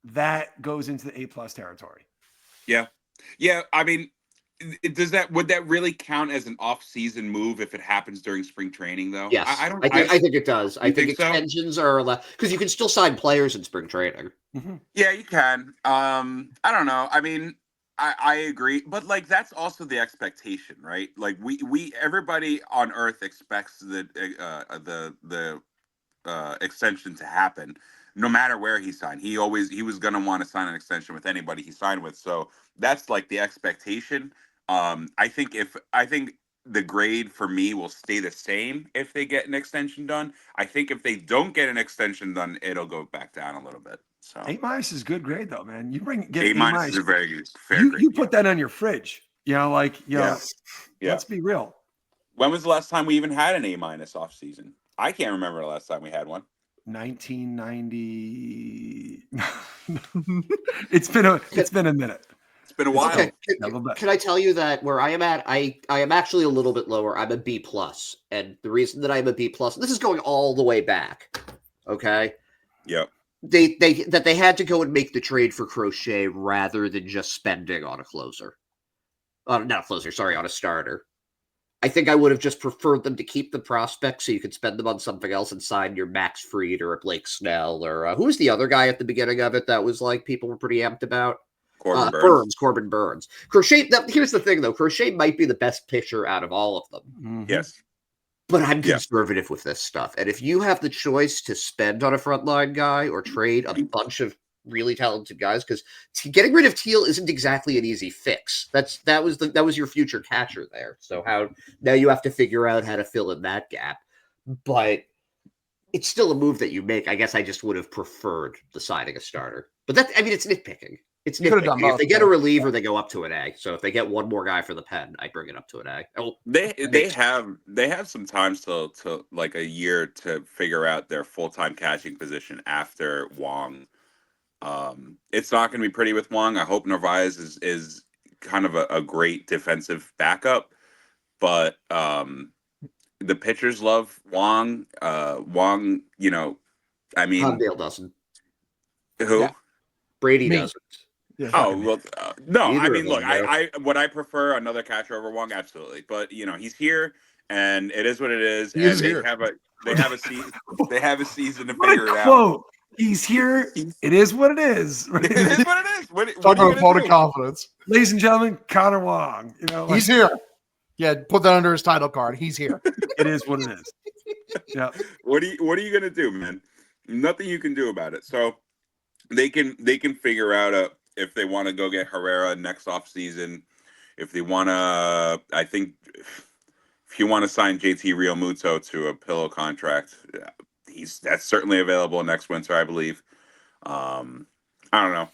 That goes into the A+ territory. Yeah. Yeah. I mean, would that really count as an off-season move if it happens during spring training, though? Yes, I think it does. I think extensions are allowed, because you can still sign players in spring training. Mm-hmm. Yeah, you can. I don't know. I mean, I agree, but that's also the expectation, right? Like we everybody on Earth expects the extension to happen, no matter where he signed. He was going to want to sign an extension with anybody he signed with. So that's the expectation. I think the grade for me will stay the same if they get an extension done. I think if they don't get an extension done, it'll go back down a little bit. So A- is good grade though, man. You get A- is a very good, fair grade. You put that on your fridge. Yeah. Let's be real. When was the last time we even had an A- off season? I can't remember the last time we had one. 1990. It's been a minute. It's been a while. Okay. Can I tell you that where I am at, I am actually a little bit lower. I'm a B plus, and the reason that I'm a B plus, this is going all the way back. Okay. Yep. They had to go and make the trade for Crochet rather than just spending on a closer. Not a closer, sorry, on a starter. I think I would have just preferred them to keep the prospects so you could spend them on something else and sign your Max Fried or a Blake Snell or who was the other guy at the beginning of it that was like people were pretty amped about? Corbin Burns. Crochet. Here's the thing, though. Crochet might be the best pitcher out of all of them. Mm-hmm. Yes. But I'm conservative with this stuff. And if you have the choice to spend on a frontline guy or trade a bunch of really talented guys, because getting rid of Teal isn't exactly an easy fix. That was your future catcher there. So now you have to figure out how to fill in that gap. But it's still a move that you make. I guess I just would have preferred deciding a starter. But it's nitpicking. It's nitpicking. If they get a reliever, they go up to an A. So if they get one more guy for the pen, I bring it up to an A. Oh, they have some time to like a year to figure out their full-time catching position after Wong. It's not going to be pretty with Wong. I hope Narvaez is kind of a great defensive backup, but the pitchers love Wong. Wong, I mean, Condale doesn't. Who? Yeah. Brady doesn't. Yeah, well, no. Neither I mean, of look, them, I would I prefer another catcher over Wong, absolutely, but he's here, and it is what it is. He and is here. They have a season. They have a season to What figure a it quote. He's here. It is what it is. out. It is what it is. What Talk are you about a vote gonna of do? confidence. Ladies and gentlemen, Connor Wong. He's here. Yeah, put that under his title card. He's here. It is what it is. Yeah. What are you gonna do, man? Nothing you can do about it. So they can figure out if they want to go get Herrera next offseason. If they want to, I think if you want to sign JT Realmuto to a pillow contract, that's certainly available next winter, I believe. I don't know.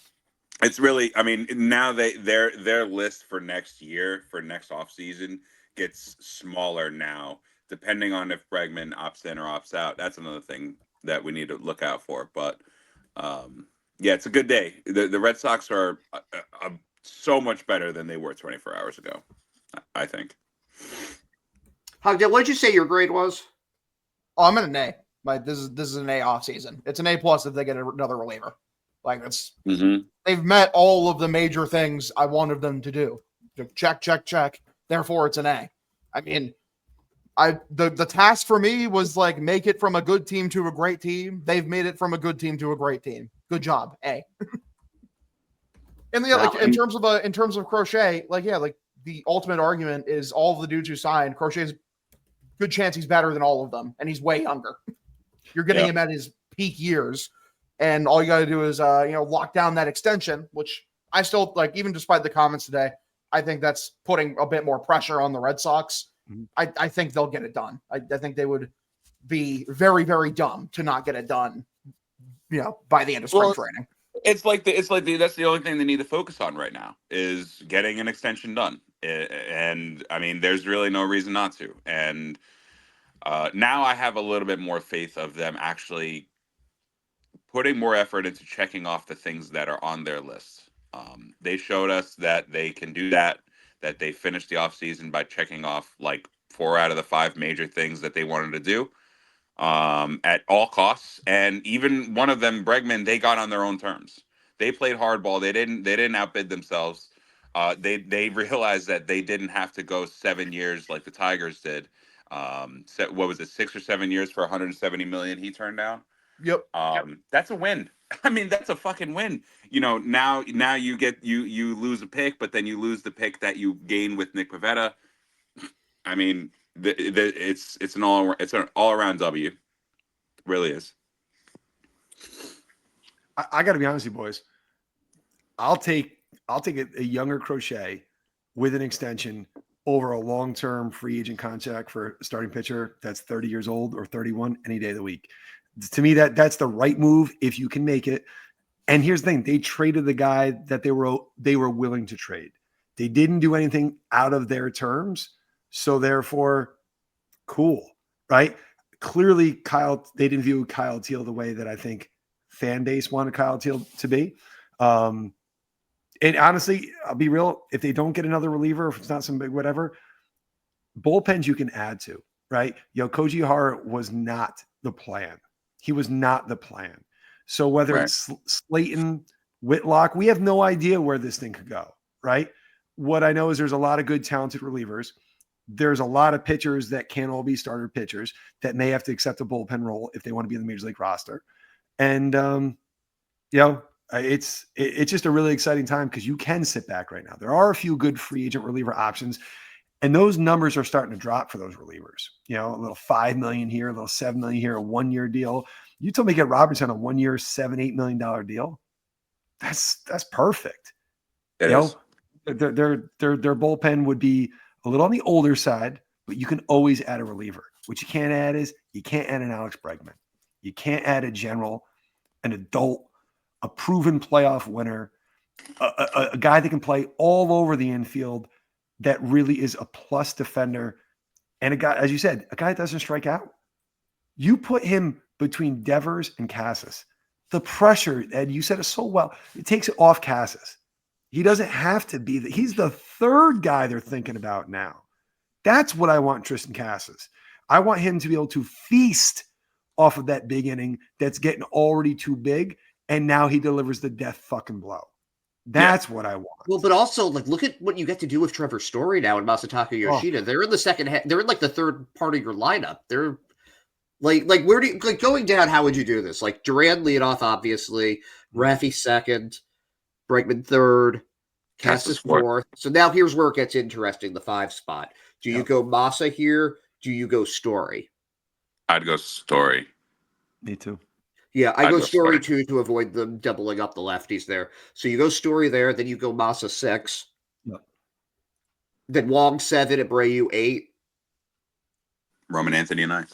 It's really, I mean, now their list for next year, for next offseason, gets smaller now, depending on if Bregman opts in or opts out. That's another thing that we need to look out for. But yeah, it's a good day. The Red Sox are so much better than they were 24 hours ago, I think. What did you say your grade was? Oh, I'm at an A. Like this is an A off season. It's an A plus if they get another reliever. Like they've met all of the major things I wanted them to do. Check. Therefore, it's an A. I mean, the task for me was like make it from a good team to a great team. They've made it from a good team to a great team. Good job, A. And in terms of Crochet, like the ultimate argument is all of the dudes who signed Crochet's good chance he's better than all of them, and he's way younger. You're getting him at his peak years, and all you got to do is lock down that extension, which I still like. Even despite the comments today, I think that's putting a bit more pressure on the Red Sox. Mm-hmm. I think they'll get it done. I think they would be very, very dumb to not get it done. By the end of spring training. It's like that's the only thing they need to focus on right now is getting an extension done. And I mean, there's really no reason not to. And now I have a little bit more faith of them actually putting more effort into checking off the things that are on their list. They showed us that they can do that they finished the offseason by checking off like 4 out of the 5 major things that they wanted to do. At all costs, and even one of them, Bregman, they got on their own terms. They played hardball. They didn't outbid themselves. They realized that they didn't have to go 7 years like the Tigers did. What was it, 6 or 7 years for $170 million he turned down? Yep. That's a win. I mean, that's a fucking win. Now you get you lose a pick, but then you lose the pick that you gain with Nick Pivetta. I mean, it's an all around W. It really is. I got to be honest with you, boys. I'll take a younger Crochet with an extension over a long-term free agent contract for a starting pitcher that's 30 years old or 31 any day of the week. To me, that's the right move if you can make it. And here's the thing: they traded the guy that they were willing to trade. They didn't do anything out of their terms, so therefore, cool, right? Clearly, they didn't view Kyle Teal the way that I think fan base wanted Kyle Teal to be. And honestly, I'll be real: if they don't get another reliever, if it's not some big whatever, bullpens you can add to, right? Koji Hara was not the plan. He was not the plan. So whether it's Slayton, Whitlock, we have no idea where this thing could go, right? What I know is there's a lot of good, talented relievers. There's a lot of pitchers that can't all be starter pitchers that may have to accept a bullpen role if they want to be in the major league roster. And, it's just a really exciting time because you can sit back right now. There are a few good free agent reliever options, and those numbers are starting to drop for those relievers. A little $5 million here, a little $7 million here, a 1-year deal. You told me get Robertson a 1-year, $7-8 million deal. That's perfect. Their bullpen would be a little on the older side, but you can always add a reliever. What you can't add is you can't add an Alex Bregman. You can't add a general, an adult, a proven playoff winner, a guy that can play all over the infield that really is a plus defender. And a guy, as you said, a guy that doesn't strike out. You put him between Devers and Casas. The pressure, and you said it so well, it takes it off Casas. He doesn't have to be he's the third guy they're thinking about now. That's what I want Tristan Casas. I want him to be able to feast off of that big inning that's getting already too big, and now he delivers the death fucking blow. That's what I want. Well, but also, look at what you get to do with Trevor Story now and Masataka Yoshida. Oh. They're in the second half. They're in the third part of your lineup. They're where do you, going down? How would you do this? Duran lead off, obviously. Raffy second. Bregman third. Casas fourth. So now here's where it gets interesting. The 5 spot. Do you go Masa here? Do you go Story? I'd go Story. Me too. Yeah, I go Story too to avoid them doubling up the lefties there. So you go Story there, then you go Masa 6. Yep. Then Wong 7, Abreu 8. Roman Anthony 9.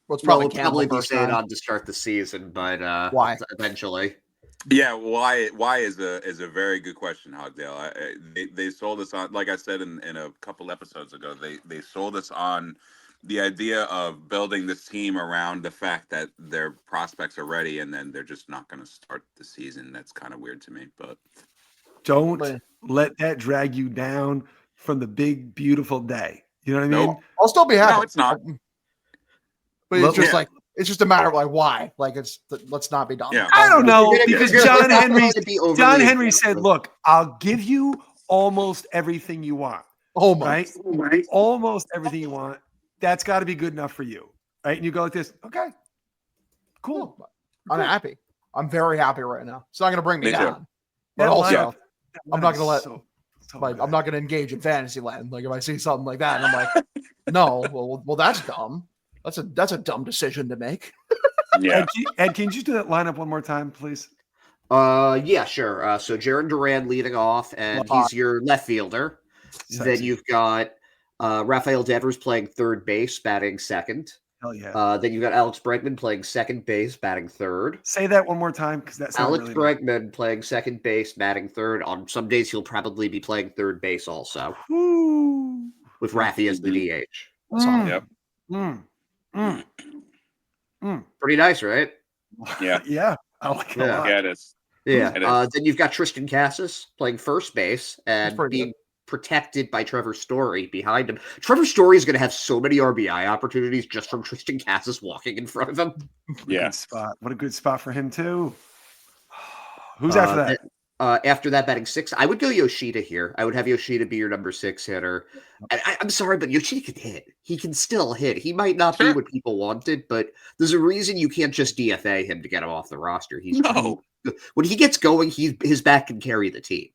Well, it's probably probably be staying on to start the season, but why? Eventually. Yeah, why is a very good question, Hogdale. They sold us on, like I said in a couple episodes ago, they sold us on the idea of building this team around the fact that their prospects are ready, and then they're just not going to start the season. That's kind of weird to me, but don't let that drag you down from the big, beautiful day. You know what I mean? I'll still be happy. No, it's not. But it's just it's just a matter of why. Let's not be done. Yeah. I don't know, because John Henry said, look, I'll give you almost everything you want. Almost. Right? Almost everything you want. That's got to be good enough for you. Right? And you go like this. Okay. Cool. I'm happy. I'm very happy right now. It's not going to bring me down. But That also, lineup I'm not going to let I'm not going to engage in fantasy land. If I see something like that, and I'm like, no, well, that's dumb. That's a dumb decision to make. Yeah. Ed, can you just do that lineup one more time, please? Yeah, sure. So Jarren Duran leading off, and he's your left fielder. Sexy. Then you've got Rafael Devers playing third base, batting second. Hell yeah. Then you've got Alex Bregman playing second base, batting third. Say that one more time, because that's Alex really Bregman playing second base, batting third. On some days, he'll probably be playing third base also, with Raffy as the DH. Yep. Pretty nice, right? Yeah. Yeah. I like it a lot. Yeah, it is. Yeah. Then you've got Tristan Casas playing first base and being good. protected by Trevor Story behind him. Trevor Story is going to have so many RBI opportunities just from Tristan Casas walking in front of him. Yeah. Good spot. What a good spot for him, too. Who's after that? After that, batting 6, I would go Yoshida here. I would have Yoshida be your number 6 hitter. And I'm sorry, but Yoshida can hit. He can still hit. He might not be what people wanted, but there's a reason you can't just DFA him to get him off the roster. When he gets going, his back can carry the team.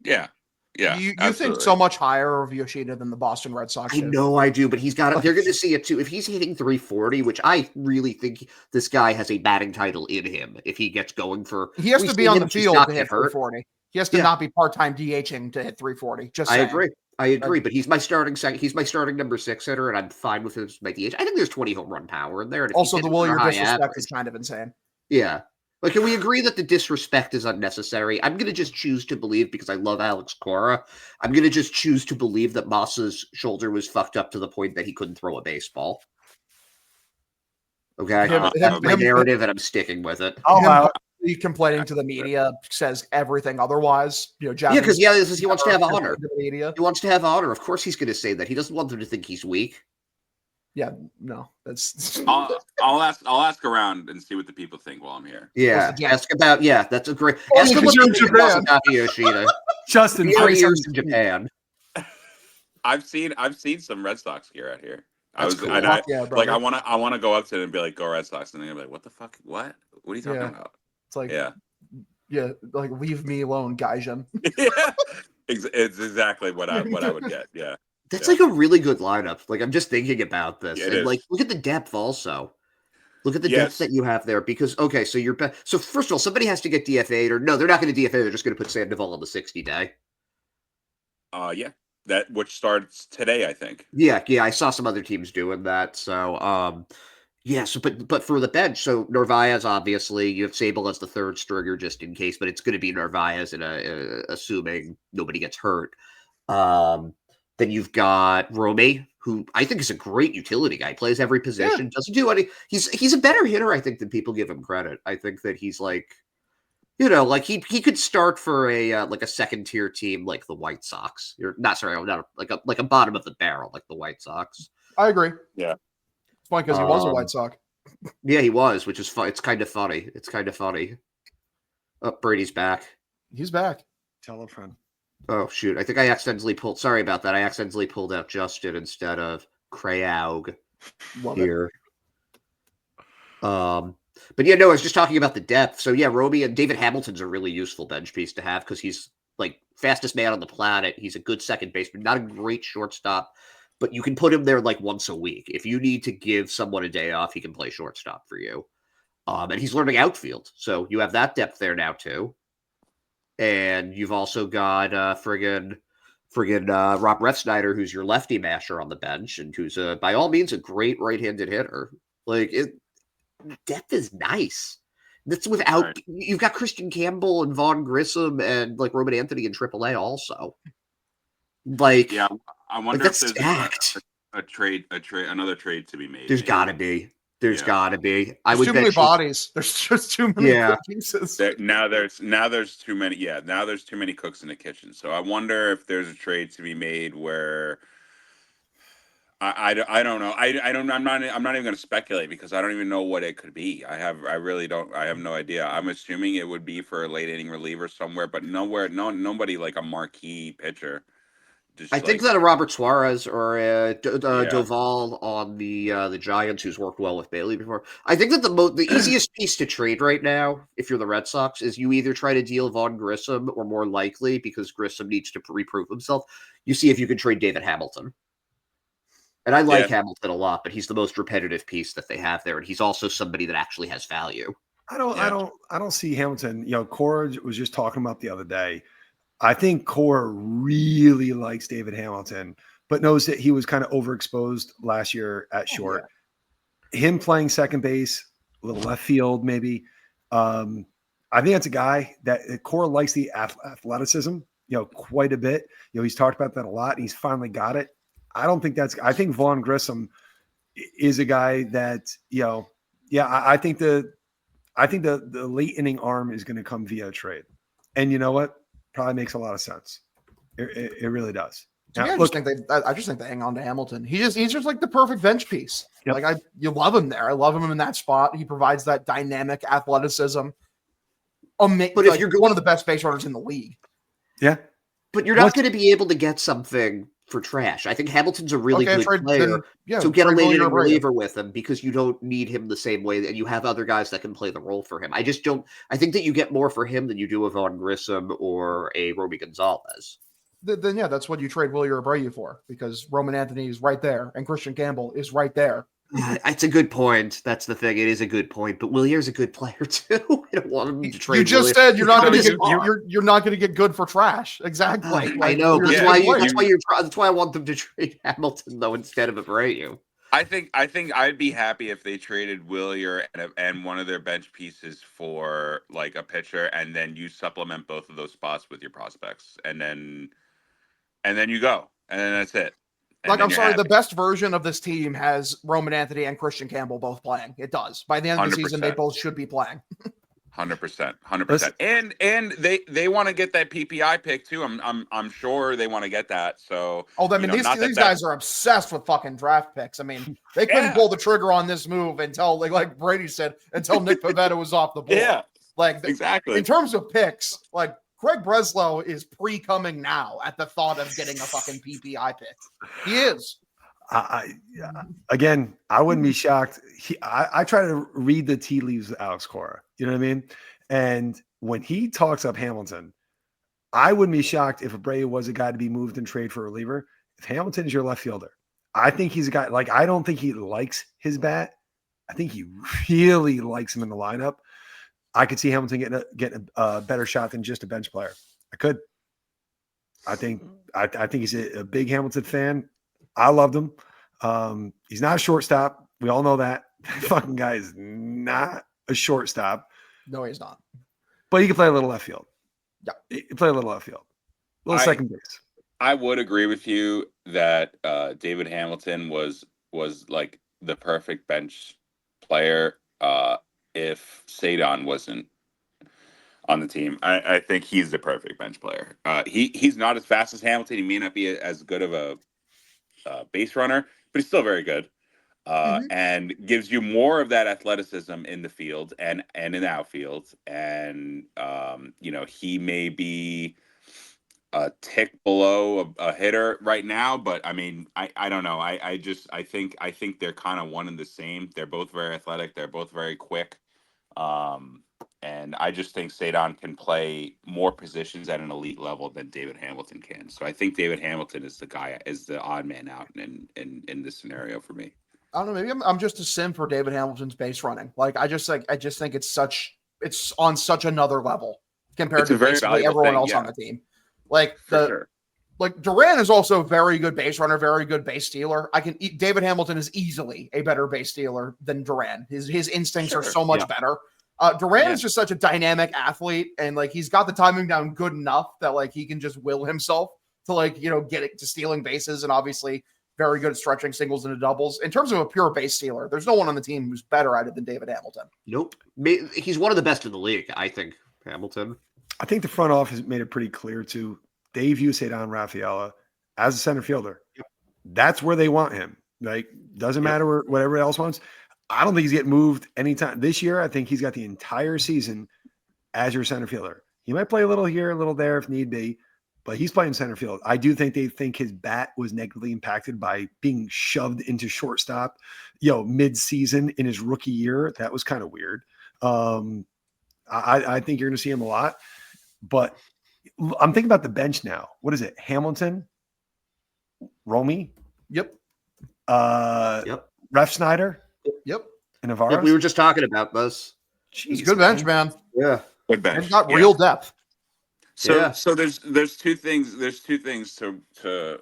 Yeah. Yeah. You think so much higher of Yoshida than the Boston Red Sox? I know I do, but he's got. They're going to see it too. If he's hitting 340, which I really think this guy has a batting title in him. If he gets going he has to be on the field to hit 340. He has to not be part-time DHing to hit 340. I agree, but he's my starting second. He's my starting number 6 hitter, and I'm fine with him as my DH. I think there's 20 home run power in there. And also, the will your disrespect is kind of insane. Yeah. Like, can we agree that the disrespect is unnecessary? I'm going to just choose to believe, because I love Alex Cora, I'm going to just choose to believe that Moss's shoulder was fucked up to the point that he couldn't throw a baseball. Okay? That's my narrative, and I'm sticking with it. He complaining to the media says everything otherwise. You know, because he wants to have honor. He wants to have honor. Of course he's going to say that. He doesn't want them to think he's weak. Yeah, no, that's. I'll ask around and see what the people think while I'm here. Yeah, ask about. Yeah, that's a great. Ask him what you think about Yoshida. Justin, 3 years in Japan. I've seen some Red Sox gear out here. That's cool. I want to go up to them and be like, "Go Red Sox," and they're gonna be like, "What the fuck? What? What are you talking about?" It's like, yeah, like leave me alone, Gaijin. Yeah, it's exactly what I would get. Yeah. That's like a really good lineup. Like, I'm just thinking about this. Yeah, and like, look at the depth also. Look at the depth that you have there. Because, okay, so so first of all, somebody has to get DFA'd, or no, they're not going to DFA. They're just going to put Sandoval on the 60-day. Yeah. That which starts today, I think. Yeah, I saw some other teams doing that. So, so but for the bench, so Narvaez, obviously, you have Sable as the third stringer just in case, but it's going to be Narvaez, assuming nobody gets hurt. Then you've got Romy, who I think is a great utility guy. Plays every position, doesn't do any. He's a better hitter, I think, than people give him credit. I think that he's like, like he could start for a second tier team like the White Sox. Not like a bottom of the barrel like the White Sox. I agree. Yeah, it's funny because he was a White Sox. Yeah, he was, which is fun. It's kind of funny. Oh, Brady's back. He's back. Tell a friend. Oh, shoot. I think I accidentally pulled... Sorry about that. I accidentally pulled out Justin instead of Kraug here. But yeah, no, I was just talking about the depth. So yeah, Roby and David Hamilton's a really useful bench piece to have because he's like fastest man on the planet. He's a good second baseman, not a great shortstop, but you can put him there like once a week. If you need to give someone a day off, he can play shortstop for you. And he's learning outfield. So you have that depth there now too. And you've also got friggin' Rob Refsnyder, who's your lefty masher on the bench, and who's by all means a great right-handed hitter. Like depth is nice. That's without you've got Christian Campbell and Vaughn Grissom and like Roman Anthony in AAA also. Like, yeah, I wonder if there's stacked. another trade to be made. There's got to be. There's got to be. There's too many bodies. There's just too many pieces. Now there's too many. Yeah, now there's too many cooks in the kitchen. So I wonder if there's a trade to be made where I don't know. I'm not even going to speculate because I don't even know what it could be. I have no idea. I'm assuming it would be for a late inning reliever somewhere, but nobody like a marquee pitcher. I think that a Robert Suarez or a Doval on the Giants, who's worked well with Bailey before. I think that the easiest piece to trade right now, if you're the Red Sox, is you either try to deal Vaughn Grissom, or more likely, because Grissom needs to reprove himself, you see if you can trade David Hamilton. And I like Hamilton a lot, but he's the most repetitive piece that they have there, and he's also somebody that actually has value. I don't see Hamilton. Cora was just talking about the other day. I think Cora really likes David Hamilton, but knows that he was kind of overexposed last year at short. Him playing second base, a little left field, maybe. I think that's a guy that Cora likes the athleticism, quite a bit. He's talked about that a lot, and he's finally got it. I think Vaughn Grissom is a guy that, I think the late inning arm is going to come via trade. And you know what? Probably makes a lot of sense. It really does. Now, I just think they hang on to Hamilton. He's just like the perfect bench piece. Yep. Like you love him there. I love him in that spot. He provides that dynamic athleticism. But if you're one of the best base runners in the league, but you're not going to be able to get something for trash. I think Hamilton's a really good player. So get a late inning reliever with him because you don't need him the same way, and you have other guys that can play the role for him. I think that you get more for him than you do with Vaughn Grissom or a Romy Gonzalez. Then that's what you trade Willie Abreu for, because Roman Anthony is right there and Christian Campbell is right there. It's a good point. That's the thing. It is a good point, but Willier's a good player too. I don't want him to trade. You just said you're not going to get good for trash. Exactly. I know. That's why I want them to trade Hamilton though instead of Abreu. think I'd be happy if they traded Willier and one of their bench pieces for like a pitcher, and then you supplement both of those spots with your prospects, and then you go, and then that's it. And Like, then I'm you're sorry, the happy. best version of this team has Roman Anthony and Christian Campbell both playing. It does. By the end of the season, they 100%. both should be playing. 100%, 100%. And they want to get that PPI pick too. I'm sure they want to get that. So I mean, these guys are obsessed with fucking draft picks. I mean, they couldn't pull the trigger on this move until, like Brady said, until Nick Pivetta was off the board. Yeah, like exactly. In terms of picks, like Craig Breslow is pre-coming now at the thought of getting a fucking PPI pick. He is. Again, I wouldn't be shocked. I try to read the tea leaves of Alex Cora. You know what I mean? And when he talks up Hamilton, I wouldn't be shocked if Abreu was a guy to be moved and trade for a reliever. If Hamilton is your left fielder, I think he's a guy. Like, I don't think he likes his bat. I think he really likes him in the lineup. I could see Hamilton getting a better shot than just a bench player. I could. I think he's a big Hamilton fan. I loved him. He's not a shortstop. We all know that. Fucking guy is not a shortstop. No, he's not. But he can play a little left field. Yeah. He can play a little left field. A little second base. I would agree with you that David Hamilton was like the perfect bench player if Sadon wasn't on the team. I think he's the perfect bench player. He's not as fast as Hamilton. He may not be as good of a base runner, but he's still very good. And gives you more of that athleticism in the field and in the outfield. And, he may be a tick below a hitter right now, but I mean, I don't know. I think they're kind of one and the same. They're both very athletic. They're both very quick. And I just think Sadon can play more positions at an elite level than David Hamilton can. So I think David Hamilton is the odd man out in this scenario for me. I don't know. Maybe I'm just a sim for David Hamilton's base running. Like, I just think it's on such another level compared to basically everyone else on the team. Like like Duran is also a very good base runner, very good base stealer. David Hamilton is easily a better base stealer than Duran. His instincts are so much better. Duran is just such a dynamic athlete, and like he's got the timing down good enough that like he can just will himself to get it to stealing bases, and obviously very good at stretching singles into doubles. In terms of a pure base stealer, there's no one on the team who's better at it than David Hamilton. Nope. He's one of the best in the league, I think, Hamilton. I think the front office made it pretty clear too. They view Sadon Rafaela as a center fielder. Yep. That's where they want him. Like, doesn't matter what everybody else wants. I don't think he's getting moved anytime this year. I think he's got the entire season as your center fielder. He might play a little here, a little there if need be, but he's playing center field. I do think they think his bat was negatively impacted by being shoved into shortstop, mid-season in his rookie year. That was kind of weird. I think you're going to see him a lot, but I'm thinking about the bench now. What is it? Hamilton, Romy. Yep. Ref Snyder. Yep. And Navarro. Yep, we were just talking about this. He's a good bench, man. Yeah. Good bench. He's got real depth. So there's two things to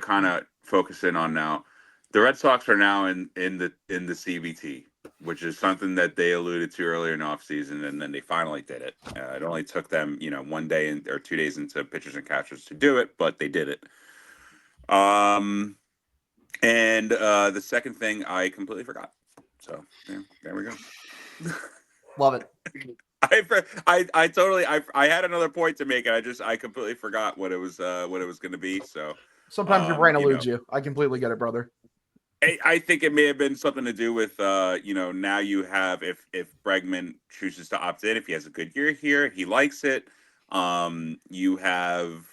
kind of focus in on now. The Red Sox are now in the CBT, which is something that they alluded to earlier in offseason, and then they finally did it. It only took them, 1 day or 2 days into pitchers and catchers to do it, but they did it. And the second thing I completely forgot. So there we go. Love it. I had another point to make, and I completely forgot what it was going to be. So sometimes your brain eludes you. I completely get it, brother. I think it may have been something to do with now you have if Bregman chooses to opt in, if he has a good year here, he likes it. You have.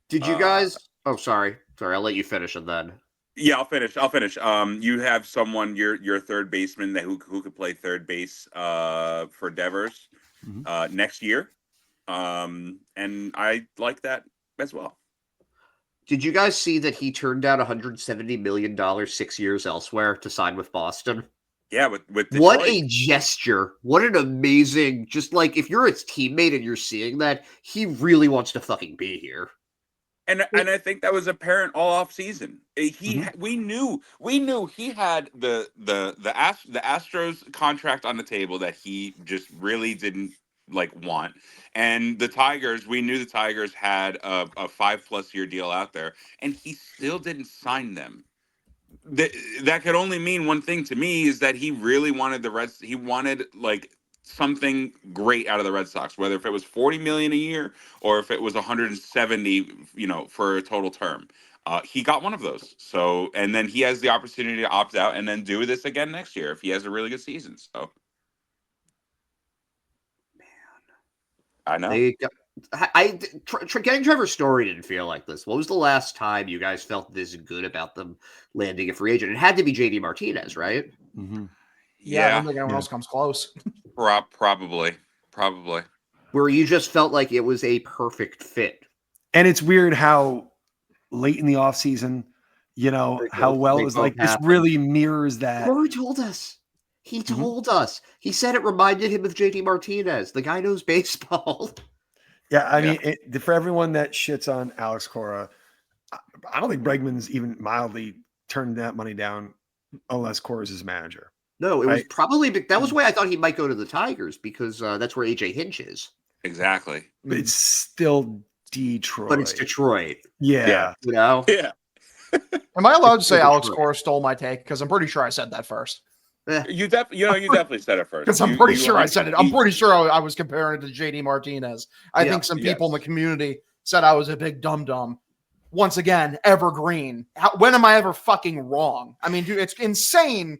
Did you guys? Oh, sorry. I'll let you finish and then. Yeah, I'll finish. You have someone, your third baseman who could play third base for Devers next year, and I like that as well. Did you guys see that he turned down $170 million 6 years elsewhere to sign with Boston? Yeah, with Detroit. What a gesture! What an amazing! Just like if you're his teammate and you're seeing that, he really wants to fucking be here. And I think that was apparent all off season. We knew he had the Astros contract on the table that he just really didn't want. And the Tigers, we knew the Tigers had a 5+ year deal out there, and he still didn't sign them. That could only mean one thing to me, is that he really wanted the Reds. He wanted something great out of the Red Sox, whether if it was 40 million a year or if it was 170, for a total term. He got one of those. So, and then he has the opportunity to opt out and then do this again next year if he has a really good season. So, I know. Getting Trevor Story didn't feel like this. What was the last time you guys felt this good about them landing a free agent? It had to be JD Martinez, right? Mm-hmm. Yeah, I don't think anyone else comes close. Probably. Where you just felt like it was a perfect fit. And it's weird how late in the offseason, how well it was this really mirrors that. Rory told us. He told us. He said it reminded him of JD Martinez. The guy knows baseball. Yeah, I mean, for everyone that shits on Alex Cora, I don't think Bregman's even mildly turned that money down unless Cora's his manager. No, it was probably that was why I thought he might go to the Tigers, because that's where AJ Hinch is. Exactly. But it's still Detroit. But it's Detroit. Yeah. Yeah. Am I allowed to say Alex Cora stole my take? Because I'm pretty sure I said that first. You definitely said it first. Because I'm pretty sure I said it. I'm pretty sure I was comparing it to JD Martinez. I think some people in the community said I was a big dum-dum. Once again, evergreen. When am I ever fucking wrong? I mean, dude, it's insane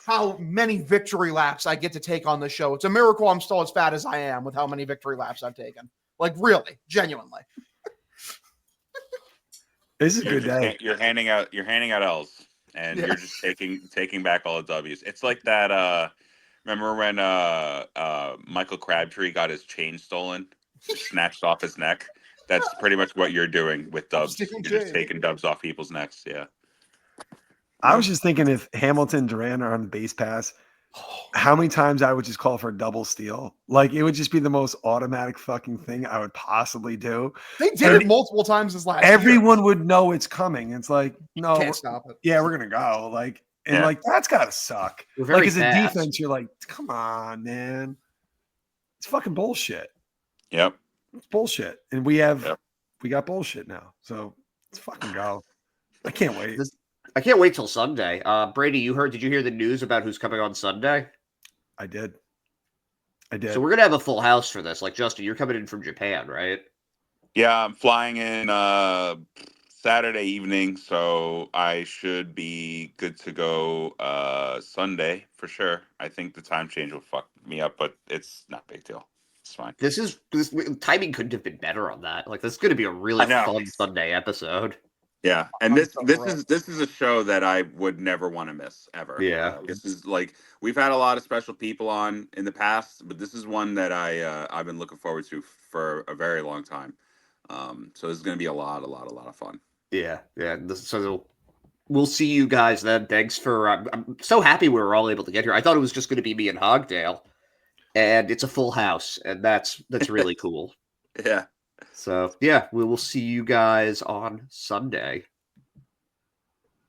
how many victory laps I get to take on the show. It's a miracle I'm still as fat as I am with how many victory laps I've taken. Like, really, genuinely. This is a good day. You're handing out L's. And you're just taking back all the W's. It's like that. Remember when Michael Crabtree got his chain stolen, snatched off his neck? That's pretty much what you're doing with dubs. You're just taking dubs off people's necks. Yeah. I was just thinking, if Hamilton and Duran are on the base pass, how many times I would just call for a double steal. It would just be the most automatic fucking thing I would possibly do. They did it multiple times this last Everyone would know it's coming. It's no, can't stop it. Yeah, we're going to go. That's got to suck. As a defense, you're like, come on, man. It's fucking bullshit. Yep. It's bullshit. And we got bullshit now. So let's fucking go. I can't wait. I can't wait till Sunday. Brady, did you hear the news about who's coming on Sunday? I did. So we're going to have a full house for this. Justin, you're coming in from Japan, right? Yeah, I'm flying in Saturday evening, so I should be good to go Sunday for sure. I think the time change will fuck me up, but it's not a big deal. It's fine. This timing couldn't have been better on that. This is going to be a really fun Sunday episode. Yeah, and this is a show that I would never want to miss ever. Yeah, this is we've had a lot of special people on in the past, but this is one that I've been looking forward to for a very long time. So this is going to be a lot of fun. Yeah. So we'll see you guys then. Thanks for. I'm so happy we were all able to get here. I thought it was just going to be me and Hogdale, and it's a full house, and that's really cool. Yeah. So, we will see you guys on Sunday.